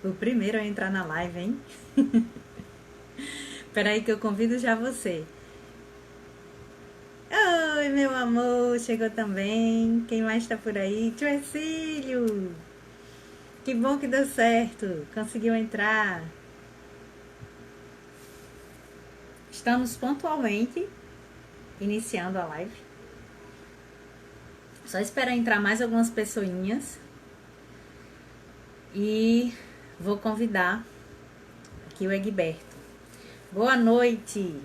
O primeiro a entrar na live, hein? Peraí que eu convido já você. Oi, meu amor, chegou também. Quem mais tá por aí? Tio Ercílio. Que bom que deu certo. Conseguiu entrar. Estamos pontualmente iniciando a live. Só esperar entrar mais algumas pessoinhas. E vou convidar aqui o Egberto. Boa noite.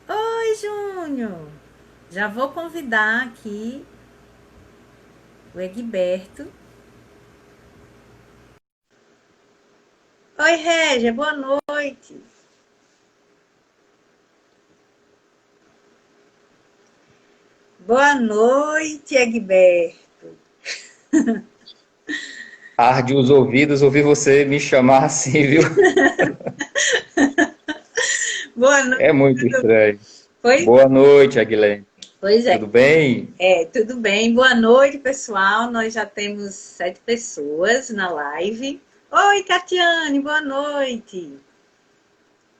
Oi, Júnior. Já vou convidar aqui o Egberto. Oi, Régia, boa noite. Boa noite, Egberto. Arde os ouvidos ouvir você me chamar assim, viu? Boa noite. É muito estranho. Pois, Boa noite, Aguilene. pois é. Tudo bem? Tudo bem. Boa noite, pessoal. Nós já temos 7 pessoas na live. Oi, Catiane, boa noite.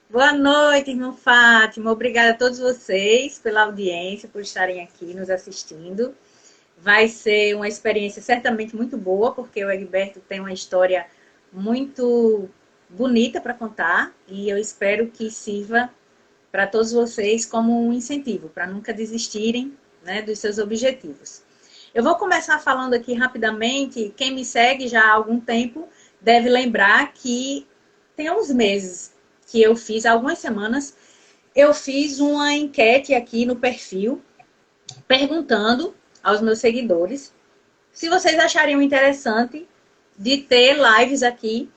Boa noite, irmão Fátima. Obrigada a todos vocês pela audiência, por estarem aqui nos assistindo. Vai ser uma experiência certamente muito boa, porque o Egberto tem uma história muito bonita para contar e eu espero que sirva para todos vocês como um incentivo, para nunca desistirem, né, dos seus objetivos. Eu vou começar falando aqui rapidamente. Quem me segue já há algum tempo deve lembrar que tem uns meses que eu fiz, algumas semanas, eu fiz uma enquete aqui no perfil, perguntando aos meus seguidores se vocês achariam interessante de ter lives aqui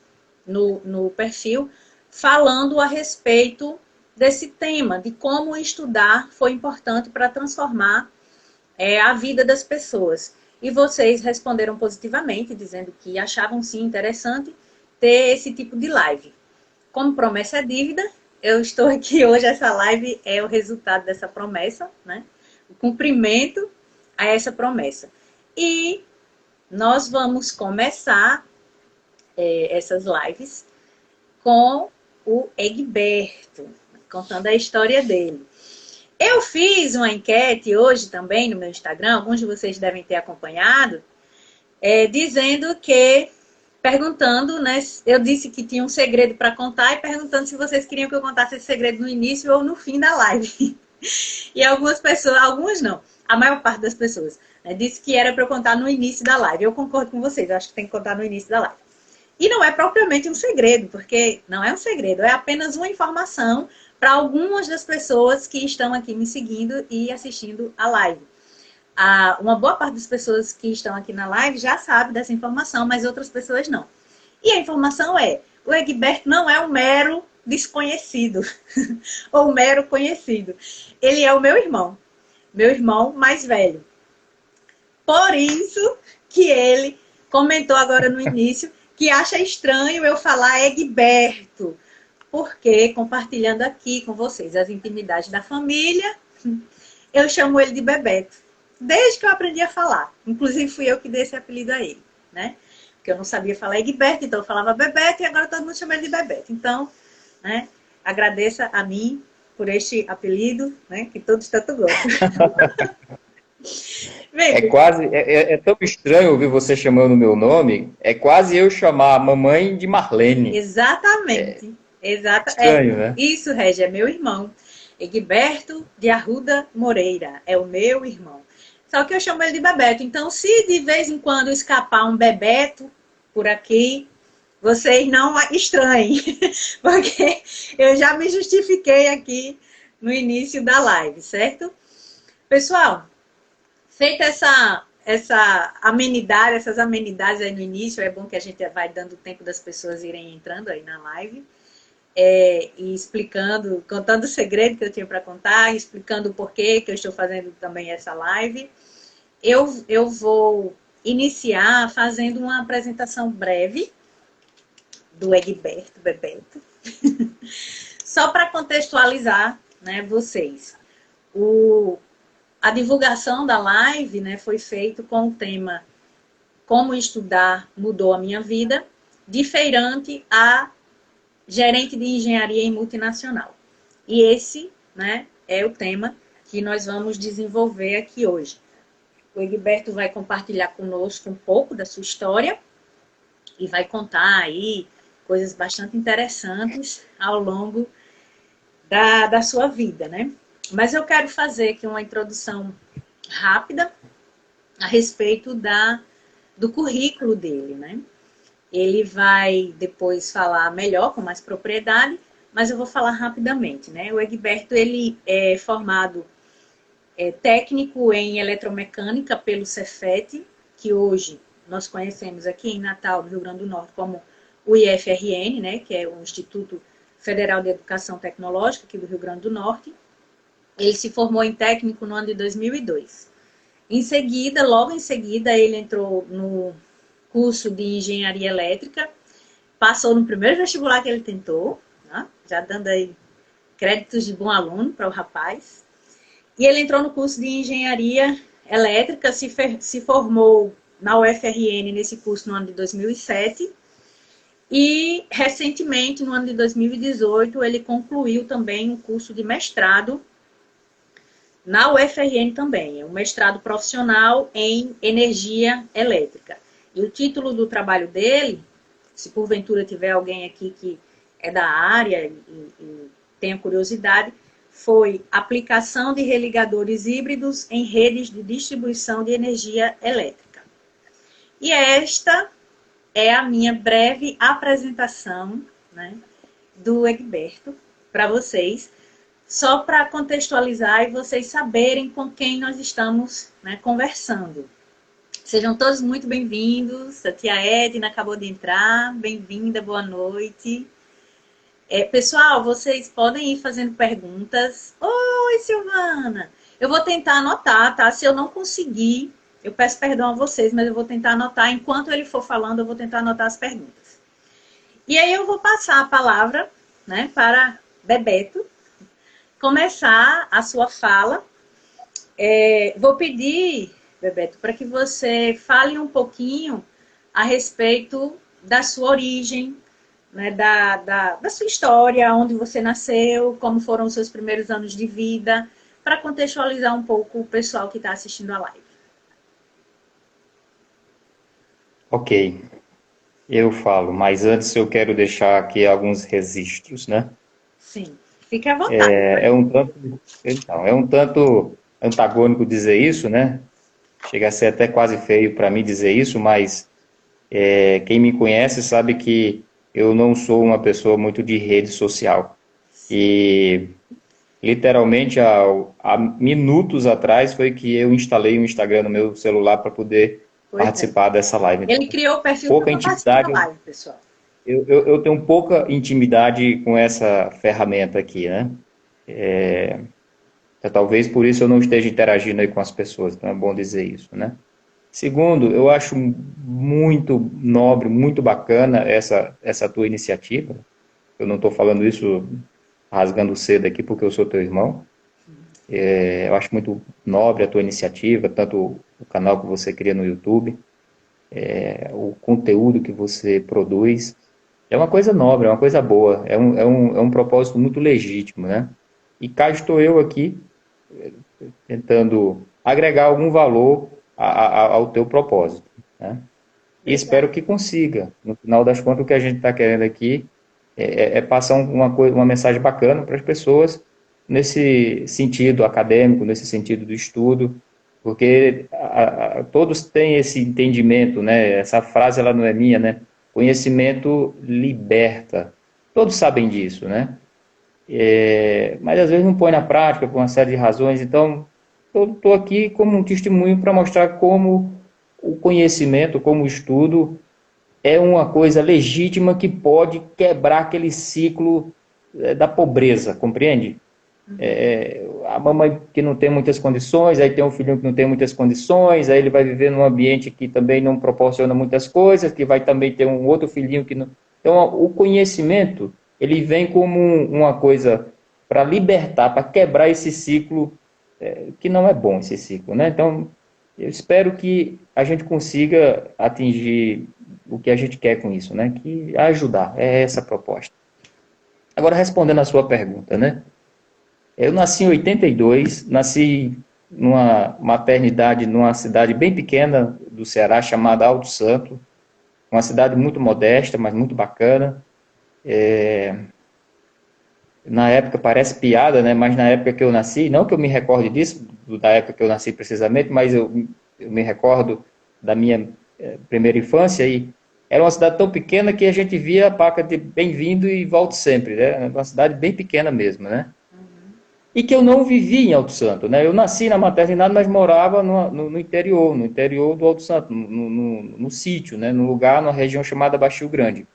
no perfil falando a respeito desse tema, de como estudar foi importante para transformar a vida das pessoas. E vocês responderam positivamente, dizendo que achavam sim interessante ter esse tipo de live. Como promessa é dívida, eu estou aqui hoje, essa live é o resultado dessa promessa, né? O cumprimento a essa promessa. E nós vamos começar essas lives com o Egberto, contando a história dele. Eu fiz uma enquete hoje também no meu Instagram, alguns de vocês devem ter acompanhado, dizendo que, perguntando, né, eu disse que tinha um segredo para contar e perguntando se vocês queriam que eu contasse esse segredo no início ou no fim da live. E algumas pessoas, algumas não, a maior parte das pessoas, né, disse que era para eu contar no início da live. Eu concordo com vocês, eu acho que tem que contar no início da live. E não é propriamente um segredo, porque não é um segredo, é apenas uma informação para algumas das pessoas que estão aqui me seguindo e assistindo a live. Uma boa parte das pessoas que estão aqui na live já sabe dessa informação, mas outras pessoas não. E a informação é: o Egberto não é um mero desconhecido ou um mero conhecido. Ele é o meu irmão mais velho. Por isso que ele comentou agora no início que acha estranho eu falar Egberto, porque compartilhando aqui com vocês as intimidades da família, eu chamo ele de Bebeto. Desde que eu aprendi a falar. Inclusive fui eu que dei esse apelido a ele, né? Porque eu não sabia falar Egberto, então eu falava Bebeto e agora todo mundo chama ele de Bebeto. Então, né, agradeça a mim por este apelido, né, que todos tanto gostam. É Vem, quase, é tão estranho ouvir você chamando o meu nome, é quase eu chamar a mamãe de Marlene. exatamente. Estranho, né? Isso, Regi, é meu irmão. Egberto de Arruda Moreira. É o meu irmão. Só que eu chamo ele de Bebeto. Então, se de vez em quando escapar um Bebeto por aqui, vocês não estranhem. Porque eu já me justifiquei aqui no início da live, certo? Pessoal, feita essa amenidade, essas amenidades aí no início, é bom que a gente vai dando tempo das pessoas irem entrando aí na live. E explicando, contando o segredo que eu tinha para contar, explicando o porquê que eu estou fazendo também essa live. Eu vou iniciar fazendo uma apresentação breve do Egberto Bebeto, só para contextualizar, né, vocês. A divulgação da live, né, foi feita com o tema Como Estudar Mudou a Minha Vida, de feirante a gerente de engenharia em multinacional. E esse, né, é o tema que nós vamos desenvolver aqui hoje. O Egberto vai compartilhar conosco um pouco da sua história e vai contar aí coisas bastante interessantes ao longo da sua vida, né? Mas eu quero fazer aqui uma introdução rápida a respeito do currículo dele, né? Ele vai depois falar melhor, com mais propriedade, mas eu vou falar rapidamente, né? O Egberto, ele é formado técnico em eletromecânica pelo Cefet, que hoje nós conhecemos aqui em Natal, no Rio Grande do Norte, como o IFRN, né? Que é o Instituto Federal de Educação Tecnológica aqui do Rio Grande do Norte. Ele se formou em técnico no ano de 2002. Em seguida, logo em seguida, ele entrou no curso de engenharia elétrica, passou no primeiro vestibular que ele tentou, né? Já dando aí créditos de bom aluno para o rapaz. E ele entrou no curso de engenharia elétrica, se formou na UFRN nesse curso no ano de 2007. E, recentemente, no ano de 2018, ele concluiu também um curso de mestrado na UFRN também. É um mestrado profissional em energia elétrica. E o título do trabalho dele, se porventura tiver alguém aqui que é da área e tenha curiosidade, foi Aplicação de religadores híbridos em redes de distribuição de energia elétrica. E esta é a minha breve apresentação, né, do Egberto para vocês, só para contextualizar e vocês saberem com quem nós estamos, né, conversando. Sejam todos muito bem-vindos. A tia Edna acabou de entrar. Bem-vinda, boa noite. Pessoal, vocês podem ir fazendo perguntas. Oi, Silvana! Eu vou tentar anotar, tá? Se eu não conseguir, eu peço perdão a vocês, mas eu vou tentar anotar. Enquanto ele for falando, eu vou tentar anotar as perguntas. E aí eu vou passar a palavra, né, para Bebeto começar a sua fala. Vou pedir, Bebeto, para que você fale um pouquinho a respeito da sua origem, né, da sua história, onde você nasceu, como foram os seus primeiros anos de vida, para contextualizar um pouco o pessoal que está assistindo a live. Ok, eu falo, mas antes eu quero deixar aqui alguns registros, né? Sim, fique à vontade. É um tanto antagônico dizer isso, né? Chega a ser até quase feio para mim dizer isso, mas quem me conhece sabe que eu não sou uma pessoa muito de rede social. E literalmente há minutos atrás foi que eu instalei o Instagram no meu celular para poder participar dessa live. Ele criou o perfil para participar da live, pessoal. Eu tenho pouca intimidade com essa ferramenta aqui, né? Talvez por isso eu não esteja interagindo aí com as pessoas, então é bom dizer isso, né? Segundo, eu acho muito nobre, muito bacana essa tua iniciativa. Eu não estou falando isso rasgando cedo aqui porque eu sou teu irmão. Eu acho muito nobre a tua iniciativa, tanto o canal que você cria no YouTube, o conteúdo que você produz. É uma coisa nobre, é uma coisa boa, é um propósito muito legítimo, né? E cá estou eu aqui, tentando agregar algum valor ao teu propósito, né? E espero que consiga. No final das contas, o que a gente está querendo aqui é passar uma mensagem bacana para as pessoas nesse sentido acadêmico, nesse sentido do estudo, porque todos têm esse entendimento, né? Essa frase ela não é minha, né? Conhecimento liberta. Todos sabem disso, né? Mas às vezes não põe na prática por uma série de razões. Então, eu estou aqui como um testemunho para mostrar como o conhecimento, como o estudo, é uma coisa legítima que pode quebrar aquele ciclo da pobreza, compreende? A mamãe que não tem muitas condições, aí tem um filhinho que não tem muitas condições, aí ele vai viver num ambiente que também não proporciona muitas coisas, que vai também ter um outro filhinho que não... Então, o conhecimento, ele vem como uma coisa para libertar, para quebrar esse ciclo, que não é bom esse ciclo, né? Então, Eu espero que a gente consiga atingir o que a gente quer com isso, né? Que ajudar, é essa a proposta. Agora, respondendo a sua pergunta, né? Eu nasci em 82, nasci numa maternidade numa cidade bem pequena do Ceará, chamada Alto Santo, uma cidade muito modesta, mas muito bacana. Na época parece piada, né? Mas na época que eu nasci, não que eu me recorde disso, da época que eu nasci precisamente, mas eu me recordo da minha primeira infância e era uma cidade tão pequena que a gente via a placa de bem-vindo e volte sempre, né? Uma cidade bem pequena mesmo, né? E que eu não vivi em Alto Santo, né? Eu nasci na maternidade, mas morava no interior, no interior do Alto Santo, no sítio, né? No lugar, numa região chamada Baixio Grande.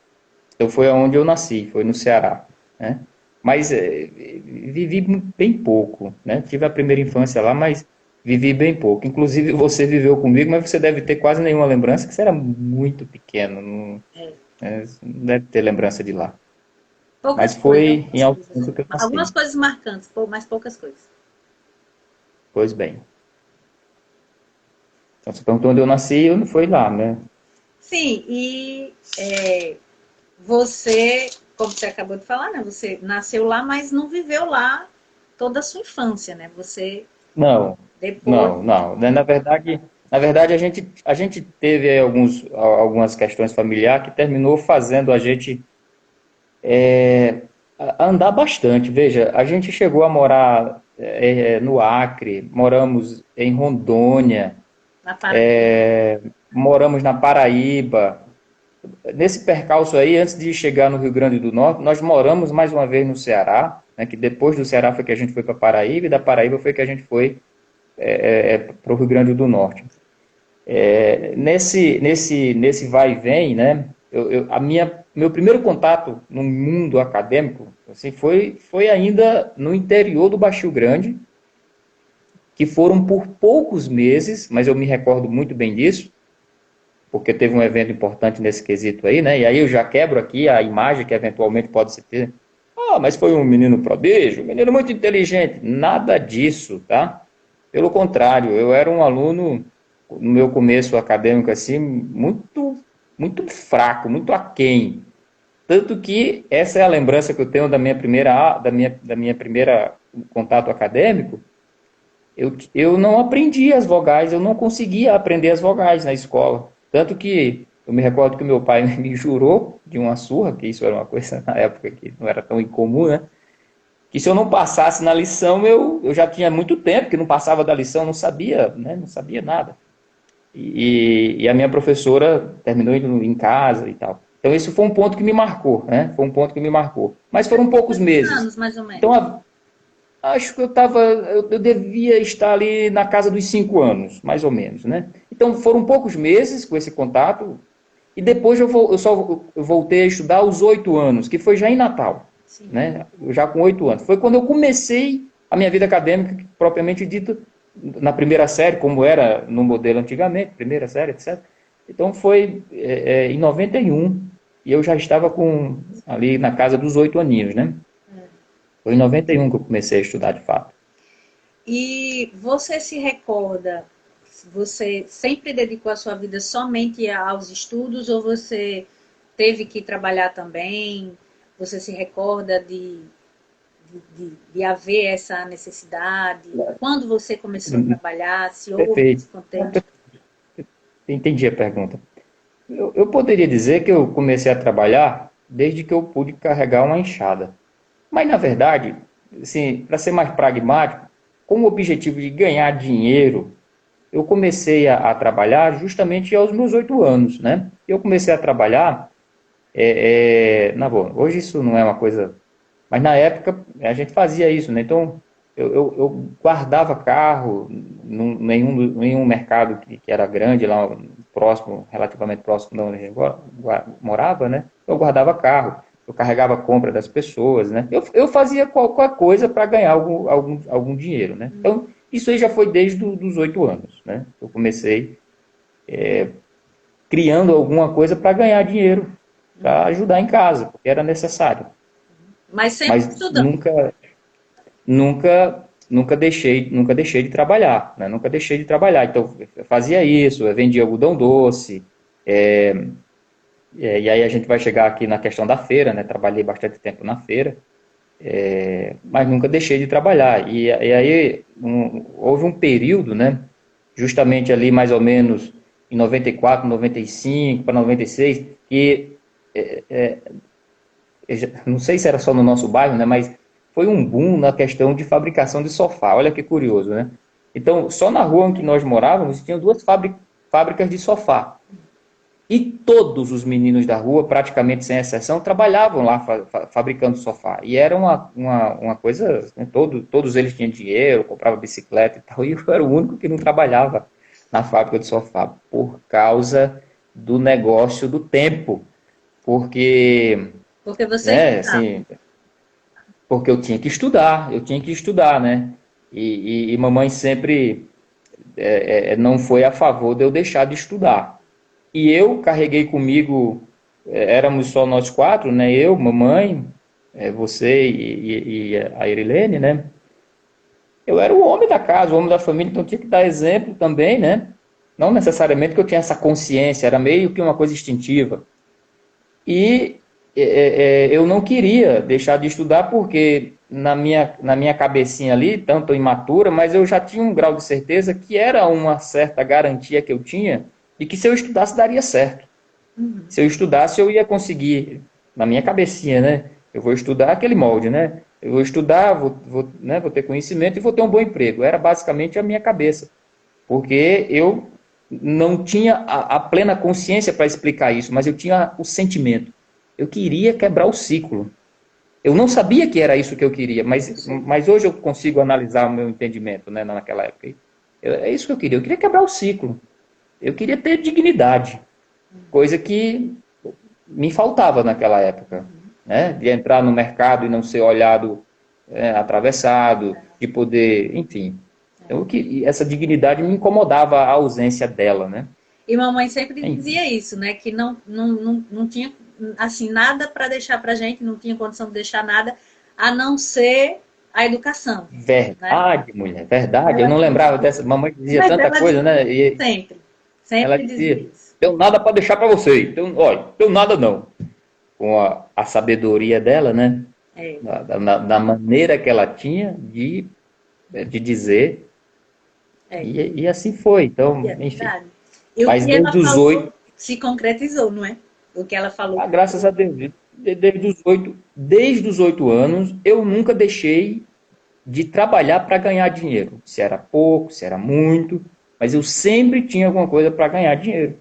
Então foi onde eu nasci, foi no Ceará, né? Mas vivi bem pouco, né? Tive a primeira infância lá, mas vivi bem pouco. Inclusive você viveu comigo, mas você deve ter quase nenhuma lembrança, que você era muito pequeno, não, É, não deve ter lembrança de lá. poucas Mas coisas, foi em algumas Alto coisas. Santo que eu Algumas nasci. coisas marcantes, mas poucas coisas. Pois bem. Então você perguntou onde eu nasci, eu não fui lá, né? Sim, e você, como você acabou de falar, né? Você nasceu lá, mas não viveu lá toda a sua infância, né? Você Não, depois. não, não. Né, na verdade a gente teve aí algumas questões familiares que terminou fazendo a gente andar bastante. Veja, a gente chegou a morar no Acre, moramos em Rondônia, Na Paraíba. moramos na Paraíba. Nesse percalço aí, antes de chegar no Rio Grande do Norte, nós moramos mais uma vez no Ceará, né, que depois do Ceará foi que a gente foi para Paraíba, e da Paraíba foi que a gente foi para o Rio Grande do Norte. Nesse vai e vem, né? Meu primeiro contato no mundo acadêmico assim, foi ainda no interior do Baixio Grande, que foram por poucos meses, mas eu me recordo muito bem disso, porque teve um evento importante nesse quesito aí, né? E aí eu já quebro aqui a imagem que eventualmente pode se ter. Ah, mas foi um menino prodígio, um menino muito inteligente. Nada disso, tá? Pelo contrário, eu era um aluno, no meu começo acadêmico, assim, muito fraco, muito aquém. Tanto que essa é a lembrança que eu tenho da minha primeira contato acadêmico. Eu não aprendi as vogais, eu não conseguia aprender as vogais na escola. Tanto que eu me recordo que meu pai me jurou de uma surra, que isso era uma coisa na época que não era tão incomum, né? Que se eu não passasse na lição, eu já tinha muito tempo que não passava da lição, não sabia, né? Não sabia nada. E a minha professora terminou indo em casa e tal. Então, isso foi um ponto que me marcou, né? Foi um ponto que me marcou. Mas foram poucos Quantos meses. anos, mais ou Então, menos? acho que eu devia estar ali na casa dos 5 anos, mais ou menos, né? Então, foram poucos meses com esse contato. E depois eu voltei a estudar aos 8 anos, que foi já em Natal, Sim. né? Já com 8 anos. Foi quando eu comecei a minha vida acadêmica, propriamente dita, na primeira série, como era no modelo antigamente, primeira série, etc. Então foi em 91, e eu já estava ali na casa dos 8 aninhos, né? Foi em 91 que eu comecei a estudar de fato. E você se recorda, você sempre dedicou a sua vida somente aos estudos ou você teve que trabalhar também? Você se recorda de haver essa necessidade? Quando você começou a trabalhar, se houve Perfeito. esse contexto? Entendi a pergunta. Eu poderia dizer que eu comecei a trabalhar desde que eu pude carregar uma enxada. Mas, na verdade, assim, para ser mais pragmático, com o objetivo de ganhar dinheiro, eu comecei a trabalhar justamente aos meus 8 anos, né? Eu comecei a trabalhar, bom, hoje isso não é uma coisa, mas na época a gente fazia isso, né? Então, eu guardava carro em um mercado que era grande lá próximo, relativamente próximo de onde a gente morava, né? Eu guardava carro, eu carregava a compra das pessoas, né? Eu fazia qualquer coisa para ganhar algum dinheiro, né? Então, isso aí já foi desde os 8 anos, né? Eu comecei criando alguma coisa para ganhar dinheiro, para ajudar em casa, porque era necessário. Mas sempre Mas estudando. nunca nunca deixei de trabalhar, né? Nunca deixei de trabalhar. Então, eu fazia isso, eu vendia algodão doce, e aí a gente vai chegar aqui na questão da feira, né? Trabalhei bastante tempo na feira, mas nunca deixei de trabalhar. E aí houve um período, né? Justamente ali mais ou menos em 94, 95 para 96, que não sei se era só no nosso bairro, né? Mas foi um boom na questão de fabricação de sofá. Olha que curioso, né? Então, só na rua em que nós morávamos, tinha duas fábricas de sofá. E todos os meninos da rua, praticamente sem exceção, trabalhavam lá fabricando sofá. E era uma coisa, né, todos eles tinham dinheiro, compravam bicicleta e tal, e eu era o único que não trabalhava na fábrica de sofá, por causa do negócio do tempo. Porque, Porque você né, estudava. assim, porque eu tinha que estudar, né? E mamãe sempre não foi a favor de eu deixar de estudar. E eu carreguei comigo, éramos só nós quatro, né? Eu, mamãe, você e a Irilene, né? Eu era o homem da casa, o homem da família, então tinha que dar exemplo também, né? Não necessariamente que eu tinha essa consciência, era meio que uma coisa instintiva. E eu não queria deixar de estudar porque na minha cabecinha ali, tanto imatura, mas eu já tinha um grau de certeza que era uma certa garantia que eu tinha de que se eu estudasse daria certo. Uhum. Se eu estudasse, eu ia conseguir, na minha cabecinha, né? Eu vou estudar aquele molde, né? Eu vou estudar, né, vou ter conhecimento e vou ter um bom emprego. Era basicamente a minha cabeça. Porque eu não tinha a plena consciência para explicar isso, mas eu tinha o sentimento. Eu queria quebrar o ciclo. Eu não sabia que era isso que eu queria, mas hoje eu consigo analisar o meu entendimento, né, naquela época. É isso que eu queria. Eu queria quebrar o ciclo. Eu queria ter dignidade, coisa que me faltava naquela época, né? De entrar no mercado e não ser olhado atravessado, de poder, enfim. Então, essa dignidade me incomodava a ausência dela, né? E mamãe sempre Enfim, dizia isso, né? Que não tinha assim nada para deixar para gente, não tinha condição de deixar nada a não ser a educação, né? verdade, mulher, verdade. Eu Ela não lembrava dizia, dessa. Mamãe dizia mas tanta ela coisa, dizia né? E sempre, ela sempre dizia dizia: isso. tenho nada para deixar para você. Então, olha, tenho nada não. Com a sabedoria dela, né? É, Da maneira que ela tinha de dizer, é, e assim foi. e Então, é enfim. verdade. E o Mas que desde ela os falou 8, se concretizou, não é? O que ela falou. graças a Deus, desde os 8 anos, eu nunca deixei de trabalhar para ganhar dinheiro. Se era pouco, se era muito, mas eu sempre tinha alguma coisa para ganhar dinheiro.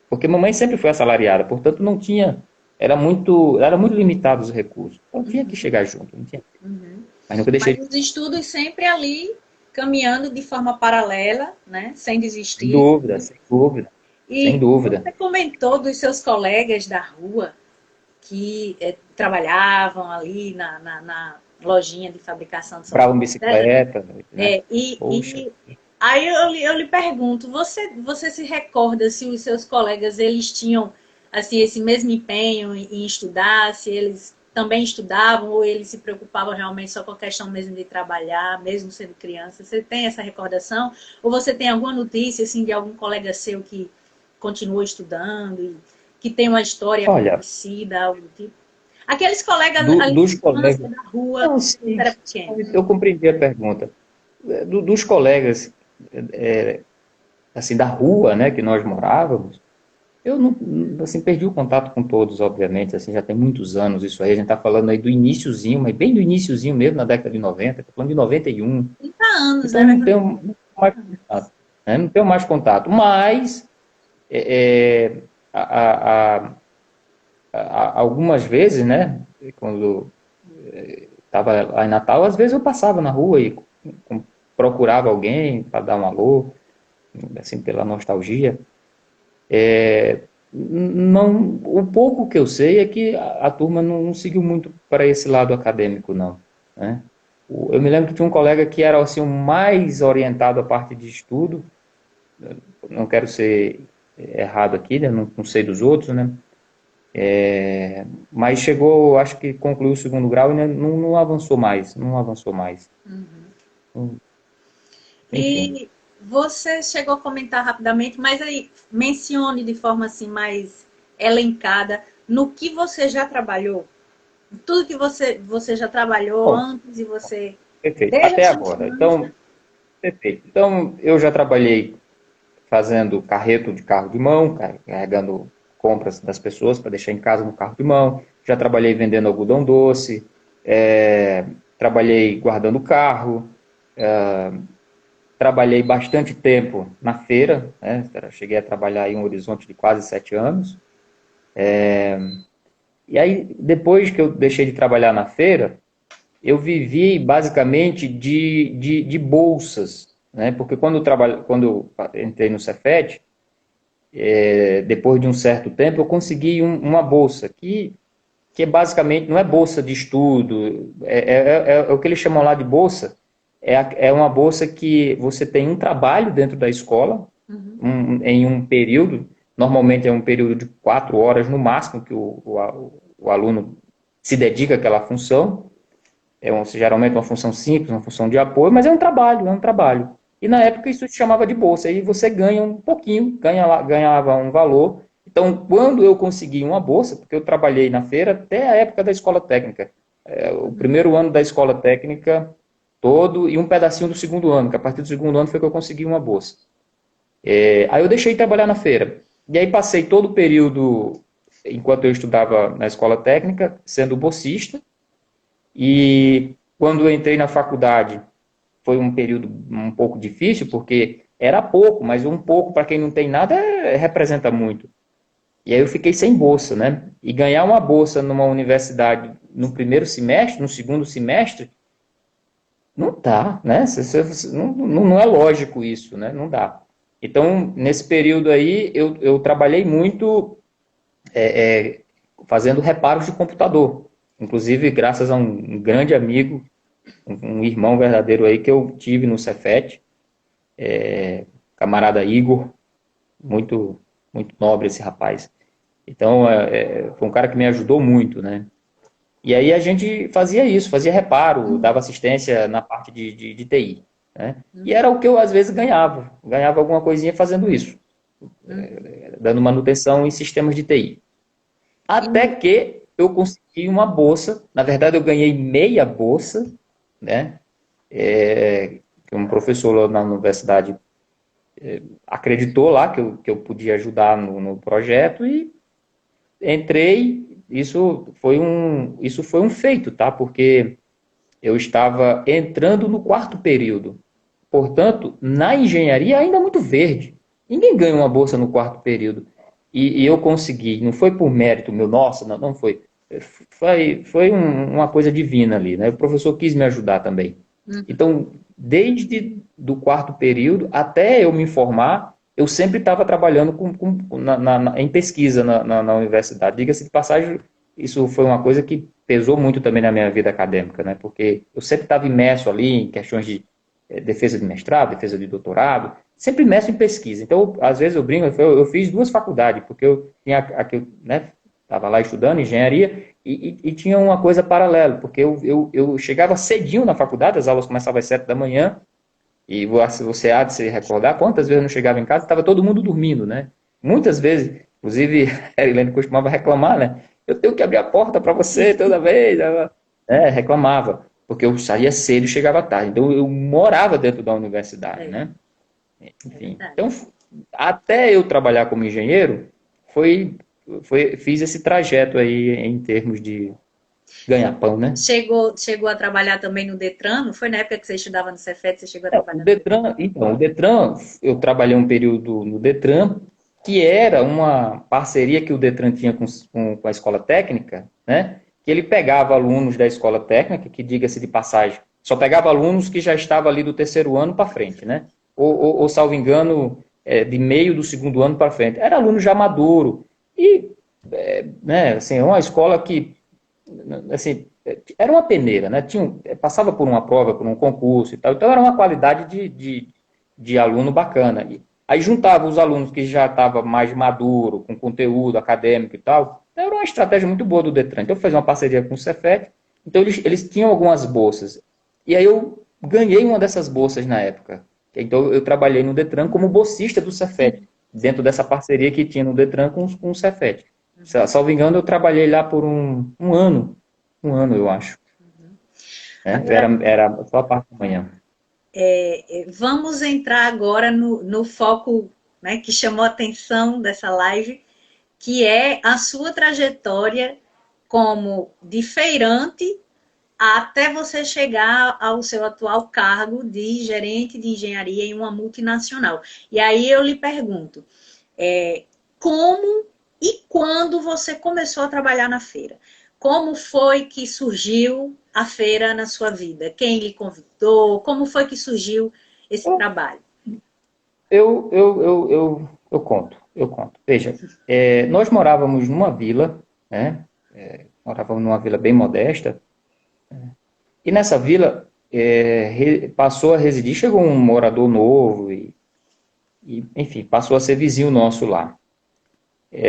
Porque mamãe sempre foi assalariada, portanto não tinha, era muito limitado os recursos. Então tinha que chegar junto, não tinha, Uhum. mas nunca deixei Mas de, os estudos sempre ali caminhando de forma paralela, né? Sem sem desistir. dúvida, sem dúvida, sem E dúvida. você comentou dos seus colegas da rua que trabalhavam ali na lojinha de fabricação de Compravam sofá. bicicleta, né? É, Poxa, aí eu lhe pergunto, você se recorda se os seus colegas eles tinham assim esse mesmo empenho em estudar, se eles também estudavam ou eles se preocupavam realmente só com a questão mesmo de trabalhar, mesmo sendo criança? Você tem essa recordação? Ou você tem alguma notícia assim de algum colega seu que continuou estudando e que tem uma história olha, parecida, algo do tipo? Aqueles colegas ali dos de infância, colegas, da rua, não, quando você sim, era pequeno. eu compreendi a pergunta. Dos colegas, assim, da rua, né, que nós morávamos, eu não, assim, perdi o contato com todos, obviamente, assim, já tem muitos anos isso aí, a gente está falando aí do iniciozinho, mas bem do iniciozinho mesmo, na década de 90, tô falando de 91, 30 anos, então né? não tenho mais contato, né, não tenho mais contato, mas é, a, a, algumas vezes, né, quando estava lá em Natal, às vezes eu passava na rua e procurava alguém para dar um alô, assim, pela nostalgia. Não, o pouco que eu sei é que a turma não seguiu muito para esse lado acadêmico, não, né? Eu me lembro que tinha um colega que era assim, o mais orientado à parte de estudo, não quero ser errado aqui, né? Não sei dos outros, né? Mas chegou, acho que concluiu o segundo grau e não avançou mais, não avançou mais. Enfim. E você chegou a comentar rapidamente, mas aí mencione de forma assim mais elencada no que você já trabalhou. Tudo que você já trabalhou Bom, antes e você, perfeito. desde a Até sua agora. infância. Então, perfeito. Então, eu já trabalhei fazendo carreto de carro de mão, carregando compras das pessoas para deixar em casa no carro de mão. Já trabalhei vendendo algodão doce, trabalhei guardando carro, trabalhei bastante tempo na feira, né? Cheguei a trabalhar em um horizonte de quase 7 anos. E aí, depois que eu deixei de trabalhar na feira, eu vivi basicamente de bolsas, né? Porque quando eu entrei no Cefet, depois de um certo tempo, eu consegui uma bolsa que é basicamente, não é bolsa de estudo, é o que eles chamam lá de bolsa, é uma bolsa que você tem um trabalho dentro da escola, Uhum. em um período, normalmente é um período de 4 horas no máximo que o aluno se dedica àquela função, geralmente uma função simples, uma função de apoio, mas é um trabalho, é um trabalho. E na época isso se chamava de bolsa, aí você ganha um pouquinho, ganhava um valor. Então, quando eu consegui uma bolsa, porque eu trabalhei na feira até a época da escola técnica, o primeiro ano da escola técnica todo e um pedacinho do segundo ano, que a partir do segundo ano foi que eu consegui uma bolsa. Aí eu deixei de trabalhar na feira. E aí passei todo o período, enquanto eu estudava na escola técnica, sendo bolsista, e quando eu entrei na faculdade, foi um período um pouco difícil, porque era pouco, mas um pouco, para quem não tem nada, representa muito. E aí eu fiquei sem bolsa, né? E ganhar uma bolsa numa universidade no primeiro semestre, no segundo semestre, não dá, né? Não é lógico isso, né? Não dá. Então, nesse período aí, eu trabalhei muito fazendo reparos de computador. Inclusive, graças a um grande amigo, um irmão verdadeiro aí que eu tive no Cefet, camarada Igor, muito, muito nobre esse rapaz. Então, foi um cara que me ajudou muito, né? E aí a gente fazia isso, fazia reparo, dava assistência na parte de TI, né? E era o que eu às vezes ganhava alguma coisinha fazendo isso, dando manutenção em sistemas de TI. Até E, que eu consegui uma bolsa, na verdade eu ganhei meia bolsa, né? Que um professor lá na universidade acreditou lá que eu podia ajudar no projeto e entrei. Isso foi um feito, tá? Porque eu estava entrando no quarto período. Portanto, na engenharia ainda muito verde. Ninguém ganha uma bolsa no quarto período. E eu consegui, não foi por mérito meu, nossa, não foi. Foi uma coisa divina ali, né? O professor quis me ajudar também. Então, desde do quarto período até eu me formar, eu sempre estava trabalhando em pesquisa na universidade. Diga-se de passagem, isso foi uma coisa que pesou muito também na minha vida acadêmica, né? Porque eu sempre estava imerso ali em questões de defesa de mestrado, defesa de doutorado, sempre imerso em pesquisa. Então, às vezes eu brinco, eu fiz 2 faculdades, porque eu tinha aqui, né? Estava lá estudando engenharia e tinha uma coisa paralela, porque eu chegava cedinho na faculdade, as aulas começavam às 7 da manhã, e você há de se recordar quantas vezes eu não chegava em casa, estava todo mundo dormindo, né? Muitas vezes, inclusive, a Helene costumava reclamar, né? Eu tenho que abrir a porta para você toda vez. Ela, reclamava, porque eu saía cedo e chegava tarde. Então, eu morava dentro da universidade, é, né? é Enfim. verdade. Então, até eu trabalhar como engenheiro, fiz esse trajeto aí em termos de ganhar pão, né? Chegou a trabalhar também no Detran? Não foi na época que você estudava no Cefet, você chegou a O trabalhar no Detran? Detran, então, o Detran, eu trabalhei um período no Detran, que era uma parceria que o Detran tinha com a escola técnica, né? Que ele pegava alunos da escola técnica, que diga-se de passagem, só pegava alunos que já estavam ali do terceiro ano para frente, né? Ou, salvo engano, de meio do segundo ano para frente. Era aluno já maduro. E, né, assim, é uma escola que assim, era uma peneira, né? Passava por uma prova, por um concurso e tal, então era uma qualidade de aluno bacana. E aí juntava os alunos que já estavam mais maduro, com conteúdo acadêmico e tal, então era uma estratégia muito boa do Detran. Então eu fiz uma parceria com o Cefet, então eles tinham algumas bolsas. E aí eu ganhei uma dessas bolsas na época. Então, eu trabalhei no Detran como bolsista do Cefet, dentro dessa parceria que tinha no Detran com o Cefet. Salvo engano, eu trabalhei lá por um ano, eu acho. Né? Agora, Era só a parte da manhã. vamos entrar agora no foco, né, que chamou a atenção dessa live, que é a sua trajetória como de feirante até você chegar ao seu atual cargo de gerente de engenharia em uma multinacional. E aí eu lhe pergunto, como e quando você começou a trabalhar na feira? Como foi que surgiu a feira na sua vida? Quem lhe convidou? Como foi que surgiu esse trabalho? Eu conto. Veja, nós morávamos numa vila, né? Morávamos numa vila bem modesta, e nessa vila passou a residir, chegou um morador novo enfim, passou a ser vizinho nosso lá.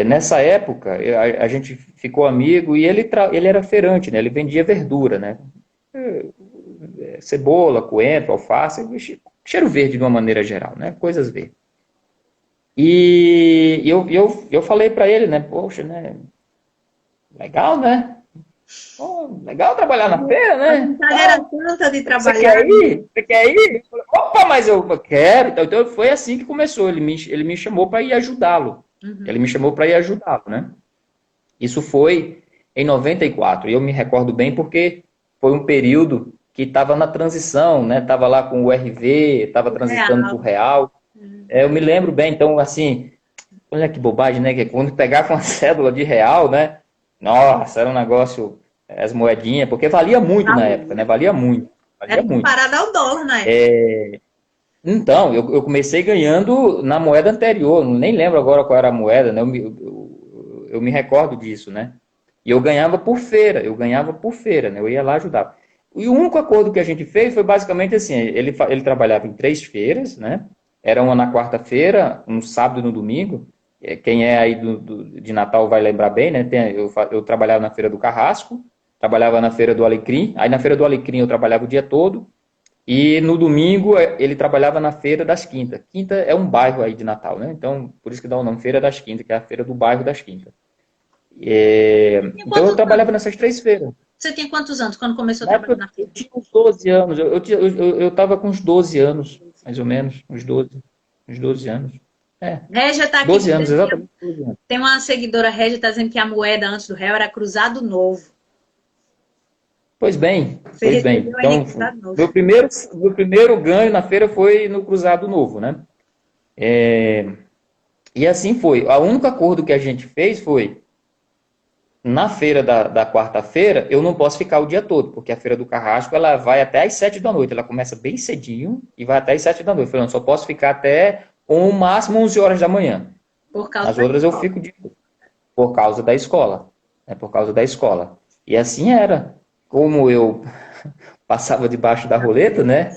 Nessa época, a gente ficou amigo e ele era feirante, né? Ele vendia verdura, né? Cebola, coentro, alface, cheiro verde de uma maneira geral, né? Coisas verdes. E eu falei para ele, né? Poxa, né? Legal, né? Pô, legal trabalhar na feira, A né? vontade era tanta de Você trabalhar. quer ir? Você quer ir? Eu falei, opa, mas eu quero. Então foi assim que começou. Ele me chamou para ir ajudá-lo. Ele me chamou para ir ajudá-lo, né? Isso foi em 94. E eu me recordo bem porque foi um período que estava na transição, né? Estava lá com o RV, estava transitando para o Real. Real. Eu me lembro bem, então, assim, olha que bobagem, né? Que quando pegava uma cédula de real, né? Nossa, era um negócio, as moedinhas, porque valia muito na época, né? Valia muito, valia Era muito. comparado ao dólar na época. Então, eu comecei ganhando na moeda anterior, nem lembro agora qual era a moeda, né? Eu me recordo disso, né? E eu ganhava por feira, né? Eu ia lá ajudar. E o único acordo que a gente fez foi basicamente assim, ele trabalhava em 3 feiras, né? Era uma na quarta-feira, um sábado e no domingo. Quem é aí de Natal vai lembrar bem, né? Eu trabalhava na Feira do Carrasco, trabalhava na Feira do Alecrim, aí na Feira do Alecrim eu trabalhava o dia todo, e no domingo ele trabalhava na Feira das Quintas. Quinta é um bairro aí de Natal, né? Então, por isso que dá o nome Feira das Quintas, que é a feira do bairro das Quintas. Tinha Então eu quantos trabalhava anos? nessas 3 feiras. Você tinha quantos anos quando começou a Na trabalhar época na eu feira? tinha uns 12 anos, eu estava com uns 12 anos, mais ou menos, uns 12 anos. É, Régia está aqui 12 anos, dizendo que exatamente 12 anos. tem uma seguidora Régia está dizendo que a moeda antes do réu era cruzado novo. Pois bem, Você pois bem. recebeu ainda em Então, cruzado novo. meu primeiro ganho na feira foi no Cruzado Novo, né? E assim foi. O único acordo que a gente fez foi, na feira da quarta-feira, eu não posso ficar o dia todo, porque a feira do Carrasco, ela vai até às 7 da noite. Ela começa bem cedinho e vai até às 7 da noite. Eu falei, não, só posso ficar até, ou no máximo, 11 horas da manhã. Por causa As da outras eu escola. fico por causa da escola. Né, por causa da escola. E assim era. Como eu passava debaixo da roleta, né?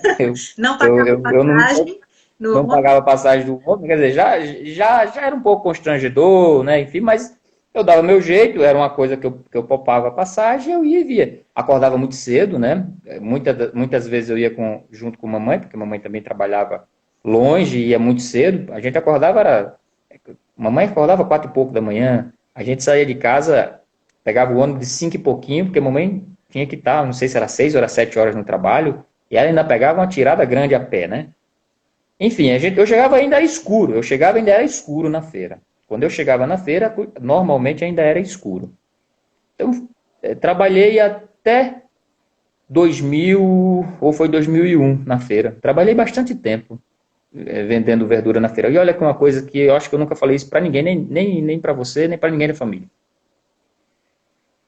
Não pagava Eu passagem no não ônibus. pagava passagem do ônibus, quer dizer, já era um pouco constrangedor, né? Enfim, mas eu dava meu jeito, era uma coisa que eu poupava a passagem, eu ia e via. Acordava muito cedo, né? Muitas vezes eu ia junto com a mamãe, porque a mamãe também trabalhava longe, ia muito cedo. A gente acordava, mamãe acordava 4 e pouco da manhã, a gente saía de casa, pegava o ônibus de 5 e pouquinho, porque a mamãe tinha que estar, não sei se era 6 horas, 7 horas no trabalho, e ela ainda pegava uma tirada grande a pé, né? Enfim, eu chegava ainda escuro, eu chegava ainda era escuro na feira. Quando eu chegava na feira, normalmente ainda era escuro. Então, trabalhei até 2000, ou foi 2001 na feira. Trabalhei bastante tempo vendendo verdura na feira. E olha que uma coisa que eu acho que eu nunca falei isso para ninguém, nem para você, nem para ninguém da família.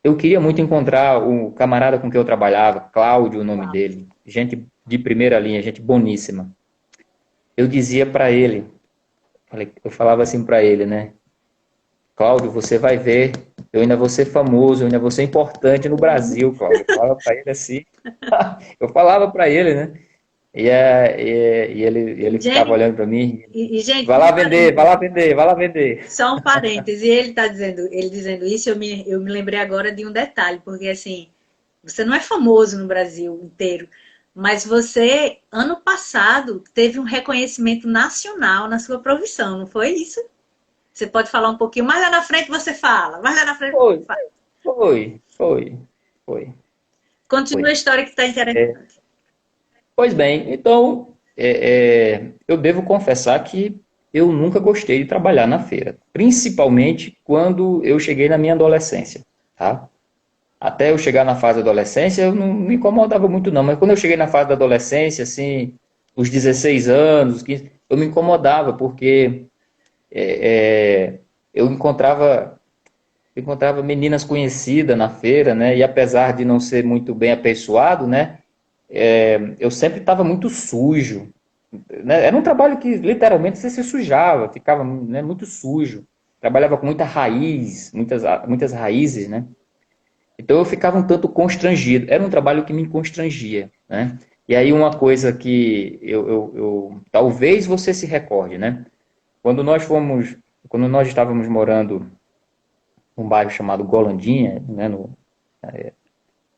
Eu queria muito encontrar o camarada com quem eu trabalhava, Cláudio, o nome dele. Gente de primeira linha, gente boníssima. Eu dizia para ele, eu falava assim para ele, né? Cláudio, você vai ver, eu ainda vou ser famoso, eu ainda vou ser importante no Brasil, Cláudio. Eu falava para ele assim, eu falava para ele, né? E ele ficava Gente, olhando para mim, gente, vai lá vender, vai lá vender, vai lá vender. só um parêntese. E ele tá dizendo, ele dizendo isso, eu me lembrei agora de um detalhe, porque assim, você não é famoso no Brasil inteiro, Mas você, ano passado, teve um reconhecimento nacional na sua profissão, não foi isso? Você pode falar um pouquinho, mais lá na frente você fala, mais lá na frente você Foi, fala. foi, Continua a foi. história que está É, interessante. pois bem, então, eu devo confessar que eu nunca gostei de trabalhar na feira, principalmente quando eu cheguei na minha adolescência, tá? Até eu chegar na fase da adolescência, eu não me incomodava muito não, mas quando eu cheguei na fase da adolescência, assim, os 16 anos, 15, eu me incomodava, porque eu encontrava meninas conhecidas na feira, né, e apesar de não ser muito bem apessoado, né, eu sempre estava muito sujo, né, era um trabalho que literalmente você se sujava, ficava, né, muito sujo, trabalhava com muita raiz, muitas raízes, né, então eu ficava um tanto constrangido. Era um trabalho que me constrangia, né? E aí uma coisa que talvez você se recorde, né? Quando nós fomos, quando nós estávamos morando num bairro chamado Golandinha, né,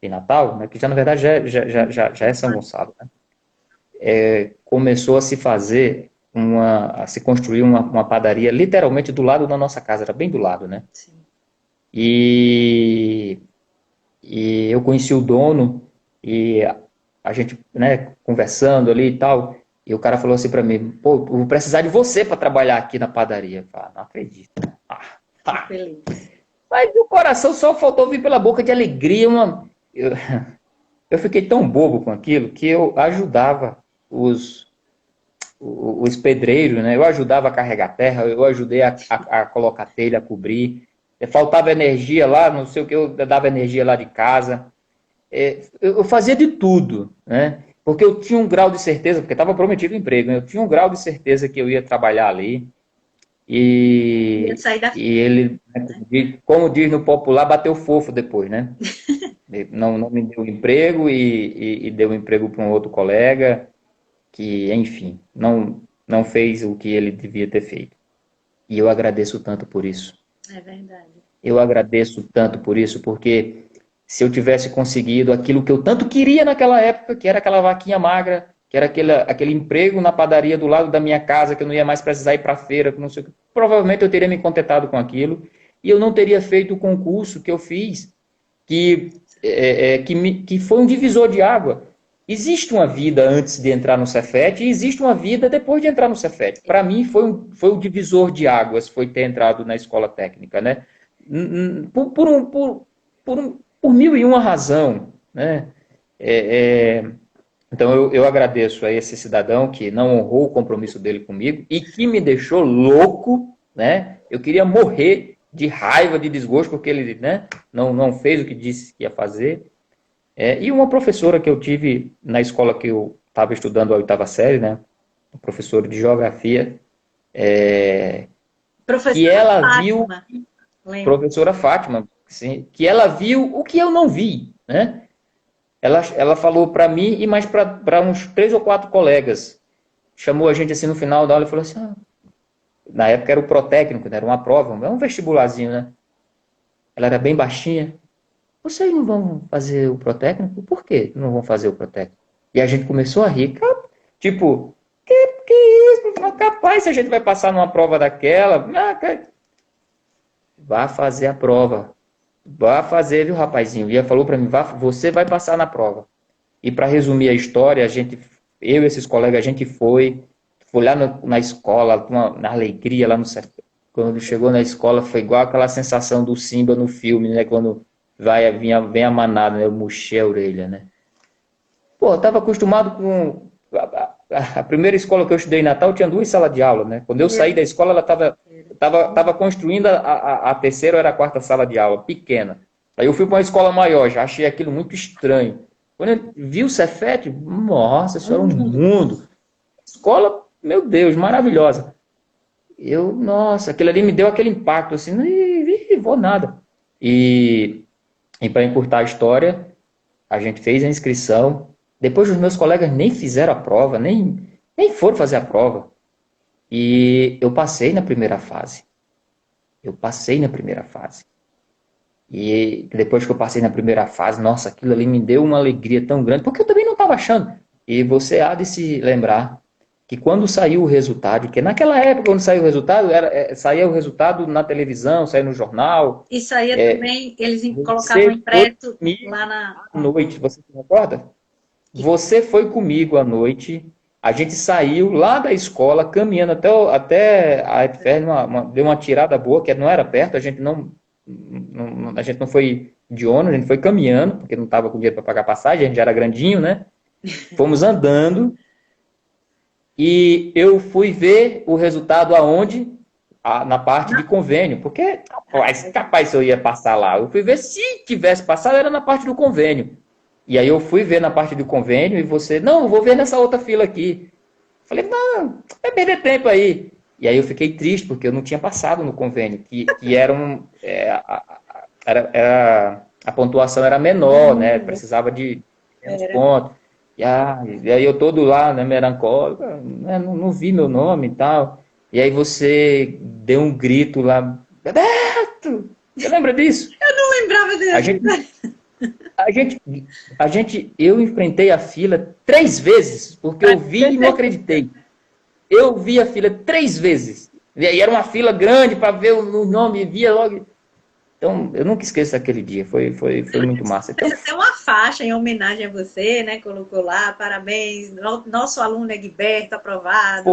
em Natal, né, que já na verdade já é São Gonçalo, né? Começou a se fazer a se construir uma padaria literalmente do lado da nossa casa, era bem do lado, né? Sim. E eu conheci o dono e a gente, né, conversando ali e tal, e o cara falou assim para mim, pô, eu vou precisar de você para trabalhar aqui na padaria. Eu falei, não acredito. Tô feliz. Mas o coração só faltou vir pela boca de alegria. Eu fiquei tão bobo com aquilo que eu ajudava os pedreiros, né? Eu ajudava a carregar terra, eu ajudei a colocar telha, a cobrir. Faltava energia lá, não sei o que, eu dava energia lá de casa. Eu fazia de tudo, né? Porque eu tinha um grau de certeza, porque estava prometido o emprego, né? Eu tinha um grau de certeza que eu ia trabalhar ali. Ia E, sair da e ele, como diz no popular, bateu fofo depois, né? Ele não me deu emprego e deu emprego para um outro colega que, enfim, não fez o que ele devia ter feito. E eu agradeço tanto por isso. É verdade. Eu agradeço tanto por isso, porque se eu tivesse conseguido aquilo que eu tanto queria naquela época, que era aquela vaquinha magra, que era aquele emprego na padaria do lado da minha casa, que eu não ia mais precisar ir para a feira, que não sei o que, provavelmente eu teria me contentado com aquilo, e eu não teria feito o concurso que eu fiz, que foi um divisor de água. Existe uma vida antes de entrar no Cefet e existe uma vida depois de entrar no Cefet. Para mim, foi um divisor de águas, foi ter entrado na escola técnica, né? Por mil e uma razão, né? Então eu agradeço a esse cidadão que não honrou o compromisso dele comigo e que me deixou louco, né? Eu queria morrer de raiva, de desgosto, porque ele, né, não fez o que disse que ia fazer. E uma professora que eu tive na escola que eu estava estudando a oitava série, né? Uma professora de geografia, que Professora ela viu, Fátima, lembra? professora Fátima, sim, que ela viu o que eu não vi, né? Ela falou para mim e mais para uns 3 ou 4 colegas. Chamou a gente assim no final da aula e falou assim: na época era o protécnico, né? Era uma prova, é um vestibularzinho, né? Ela era bem baixinha. Vocês não vão fazer o protécnico? Por que não vão fazer o protécnico? E a gente começou a rir. Tipo, que isso? Capaz se a gente vai passar numa prova daquela. Vá fazer a prova. Vá fazer, viu, rapazinho? E ela falou para mim, você vai passar na prova. E para resumir a história, eu e esses colegas, a gente foi lá na escola, na alegria, lá no quando chegou na escola, foi igual aquela sensação do Simba no filme, né? Quando vem a manada, né? Eu murchei a orelha, né? Pô, eu tava acostumado com... A primeira escola que eu estudei em Natal tinha 2 salas de aula, né? Quando eu saí da escola, ela tava construindo a terceira ou era a quarta sala de aula, pequena. Aí eu fui para uma escola maior, já achei aquilo muito estranho. Quando eu vi o Cefet, nossa, isso era um mundo. Escola, meu Deus, maravilhosa. Nossa, aquilo ali me deu aquele impacto, assim, não vou nada. E para encurtar a história, a gente fez a inscrição. Depois os meus colegas nem fizeram a prova, nem foram fazer a prova. E eu passei na primeira fase. Eu passei na primeira fase. E depois que eu passei na primeira fase, nossa, aquilo ali me deu uma alegria tão grande, porque eu também não estava achando. E você há de se lembrar que quando saiu o resultado, que naquela época, quando saiu o resultado, saía o resultado na televisão, saía no jornal. Isso aí também, eles colocavam Você foi impresso comigo lá na... à noite, você se recorda? que- Você foi comigo à noite, a gente saiu lá da escola, caminhando até a Epifé, deu uma tirada boa, que não era perto, a gente não foi de ônibus, a gente foi caminhando, porque não estava com dinheiro para pagar passagem, a gente já era grandinho, né? Fomos andando e eu fui ver o resultado aonde? Na parte de convênio, porque capaz se eu ia passar lá. Eu fui ver se tivesse passado, era na parte do convênio. E aí eu fui ver na parte do convênio e você, não, eu vou ver nessa outra fila aqui. Falei, não, vai perder tempo aí. E aí eu fiquei triste, porque eu não tinha passado no convênio, que a pontuação era menor, né? Precisava de menos pontos. E aí eu todo lá, né, melancólico, né, não vi meu nome e tal. E aí você deu um grito lá, Bebeto! Você lembra disso? Eu não lembrava A dele. gente, eu enfrentei a fila 3 vezes, porque eu vi e não acreditei. Eu vi a fila 3 vezes. E aí era uma fila grande para ver o nome, via logo. Então, eu nunca esqueço aquele dia, foi muito massa. Então, Tem uma faixa em homenagem a você, né? Colocou lá, parabéns, nosso aluno Egberto aprovado.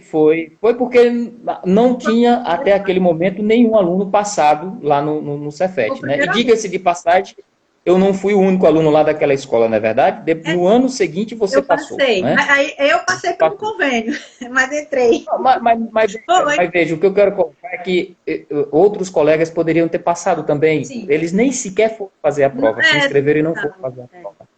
Foi porque não tinha até aquele momento nenhum aluno passado lá no Cefet, né? E diga-se de passagem, eu não fui o único aluno lá daquela escola, não é verdade? No ano seguinte você passou. Eu passei, né? aí eu passei pelo convênio, mas entrei. Mas veja, o que eu quero colocar é que outros colegas poderiam ter passado também. Sim. Eles nem sequer foram fazer a prova, se inscreveram e não foram fazer a prova.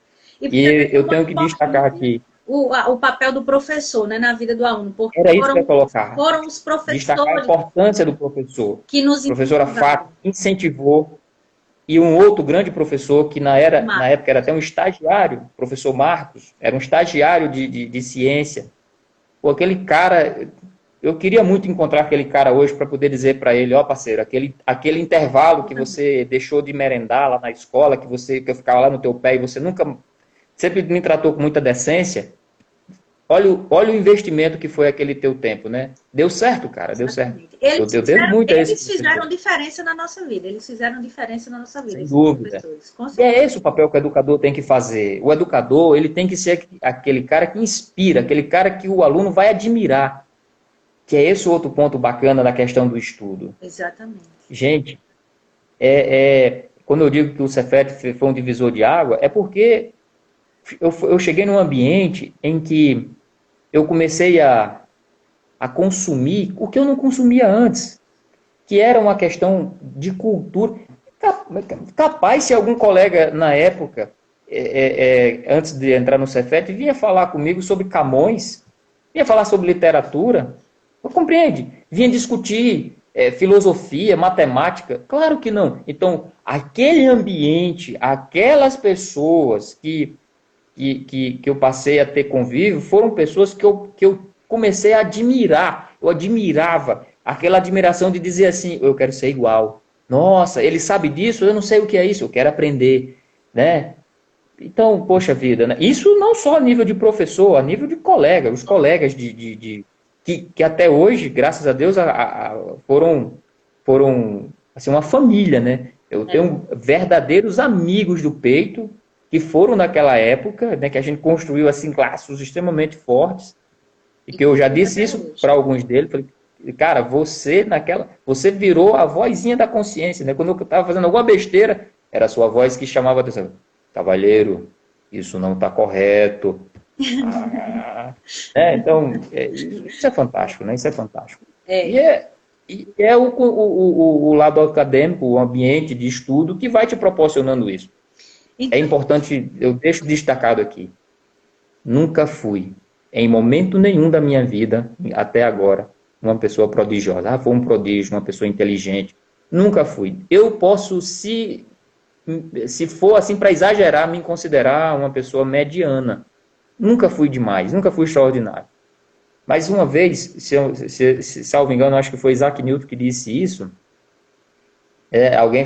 E eu tenho que destacar aqui. O papel do professor, né, na vida do aluno. Porque era isso que eu ia colocar. Foram os professores. Destacar a importância do professor. Que nos a professora Fátima incentivou. E um outro grande professor, que na época era até um estagiário, professor Marcos, era um estagiário de ciência. Pô, aquele cara, eu queria muito encontrar aquele cara hoje para poder dizer para ele, ó parceiro, aquele intervalo que você deixou de merendar lá na escola, que eu ficava lá no teu pé e você sempre me tratou com muita decência. Olha o investimento que foi aquele teu tempo, né? Deu certo, cara, deu certo. Eles fizeram diferença na nossa vida, Sem dúvida. E é esse o papel que o educador tem que fazer. O educador, ele tem que ser aquele cara que inspira, aquele cara que o aluno vai admirar. Que é esse outro ponto bacana da questão do estudo. Exatamente. Gente, quando eu digo que o Cefet foi um divisor de água, é porque eu cheguei num ambiente em que eu comecei a consumir o que eu não consumia antes, que era uma questão de cultura. Capaz, se algum colega na época, antes de entrar no Cefet, vinha falar comigo sobre Camões, vinha falar sobre literatura, compreende? Vinha discutir filosofia, matemática, claro que não. Então, aquele ambiente, aquelas pessoas que eu passei a ter convívio, foram pessoas que eu comecei a admirar. Eu admirava, aquela admiração de dizer assim, eu quero ser igual. Nossa, ele sabe disso, eu não sei o que é isso, eu quero aprender, né? Então, poxa vida, né? Isso não só a nível de professor, a nível de colega, os colegas que até hoje, graças a Deus, foram assim, uma família, né? Eu tenho verdadeiros amigos do peito, que foram naquela época, né, que a gente construiu assim laços extremamente fortes, e que eu já disse isso para alguns deles, falei, cara, você virou a vozinha da consciência, né? Quando eu estava fazendo alguma besteira, era a sua voz que chamava a atenção, cavalheiro, isso não está correto. Então, isso é fantástico, né? Isso é fantástico. E é o lado acadêmico, o ambiente de estudo que vai te proporcionando isso. É importante, eu deixo destacado aqui, nunca fui, em momento nenhum da minha vida, até agora, uma pessoa prodigiosa. Foi um prodígio, uma pessoa inteligente. Nunca fui. Eu posso, se for assim para exagerar, me considerar uma pessoa mediana. Nunca fui demais, nunca fui extraordinário. Mas uma vez, se salvo engano, acho que foi Isaac Newton que disse isso. Alguém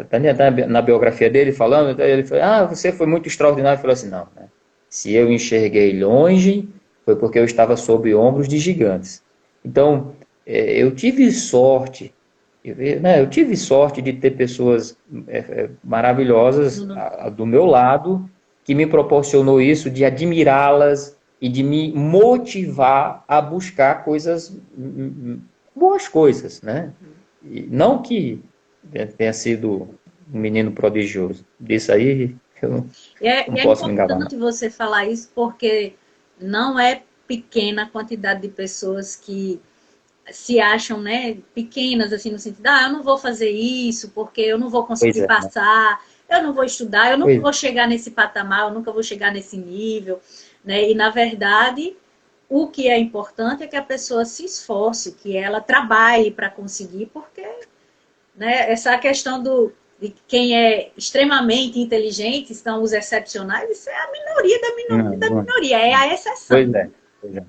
está na biografia dele falando, ele falou, você foi muito extraordinário. Ele falou assim, não, né? Se eu enxerguei longe, foi porque eu estava sob ombros de gigantes. Então, eu tive sorte, né, eu tive sorte de ter pessoas maravilhosas do meu lado, que me proporcionou isso, de admirá-las e de me motivar a buscar coisas, boas coisas, né? E não que tenha sido um menino prodigioso. Disso aí eu não É posso me enganar, não. importante você falar isso porque não é pequena a quantidade de pessoas que se acham, né, pequenas, assim, no sentido, eu não vou fazer isso porque eu não vou Pois conseguir é, né? passar, eu não vou estudar, eu nunca Pois, vou chegar nesse patamar, eu nunca vou chegar nesse nível, né? E, na verdade, o que é importante é que a pessoa se esforce, que ela trabalhe para conseguir, porque, né, essa questão de quem é extremamente inteligente, são os excepcionais, isso é a minoria da minoria não, da não, minoria, é a exceção. pois é, pois é.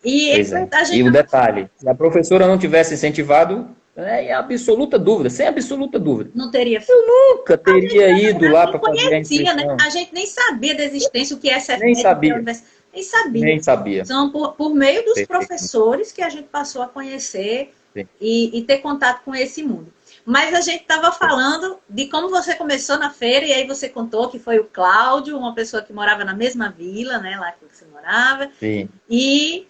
E Pois é. a E gente o detalhe, se a professora não tivesse incentivado, é absoluta dúvida, sem absoluta dúvida, não teria. nunca teria ido lá Nem para fazer a conhecia, né? inscrição. A gente nem sabia da existência, o que é Nem Cefet, o que é sabia, universidade, nem sabia. nem sabia. São por meio dos Perfeito. professores que a gente passou a conhecer Sim, e ter contato com esse mundo. Mas a gente estava falando de como você começou na feira, e aí você contou que foi o Cláudio, uma pessoa que morava na mesma vila, né, lá que você morava, sim, e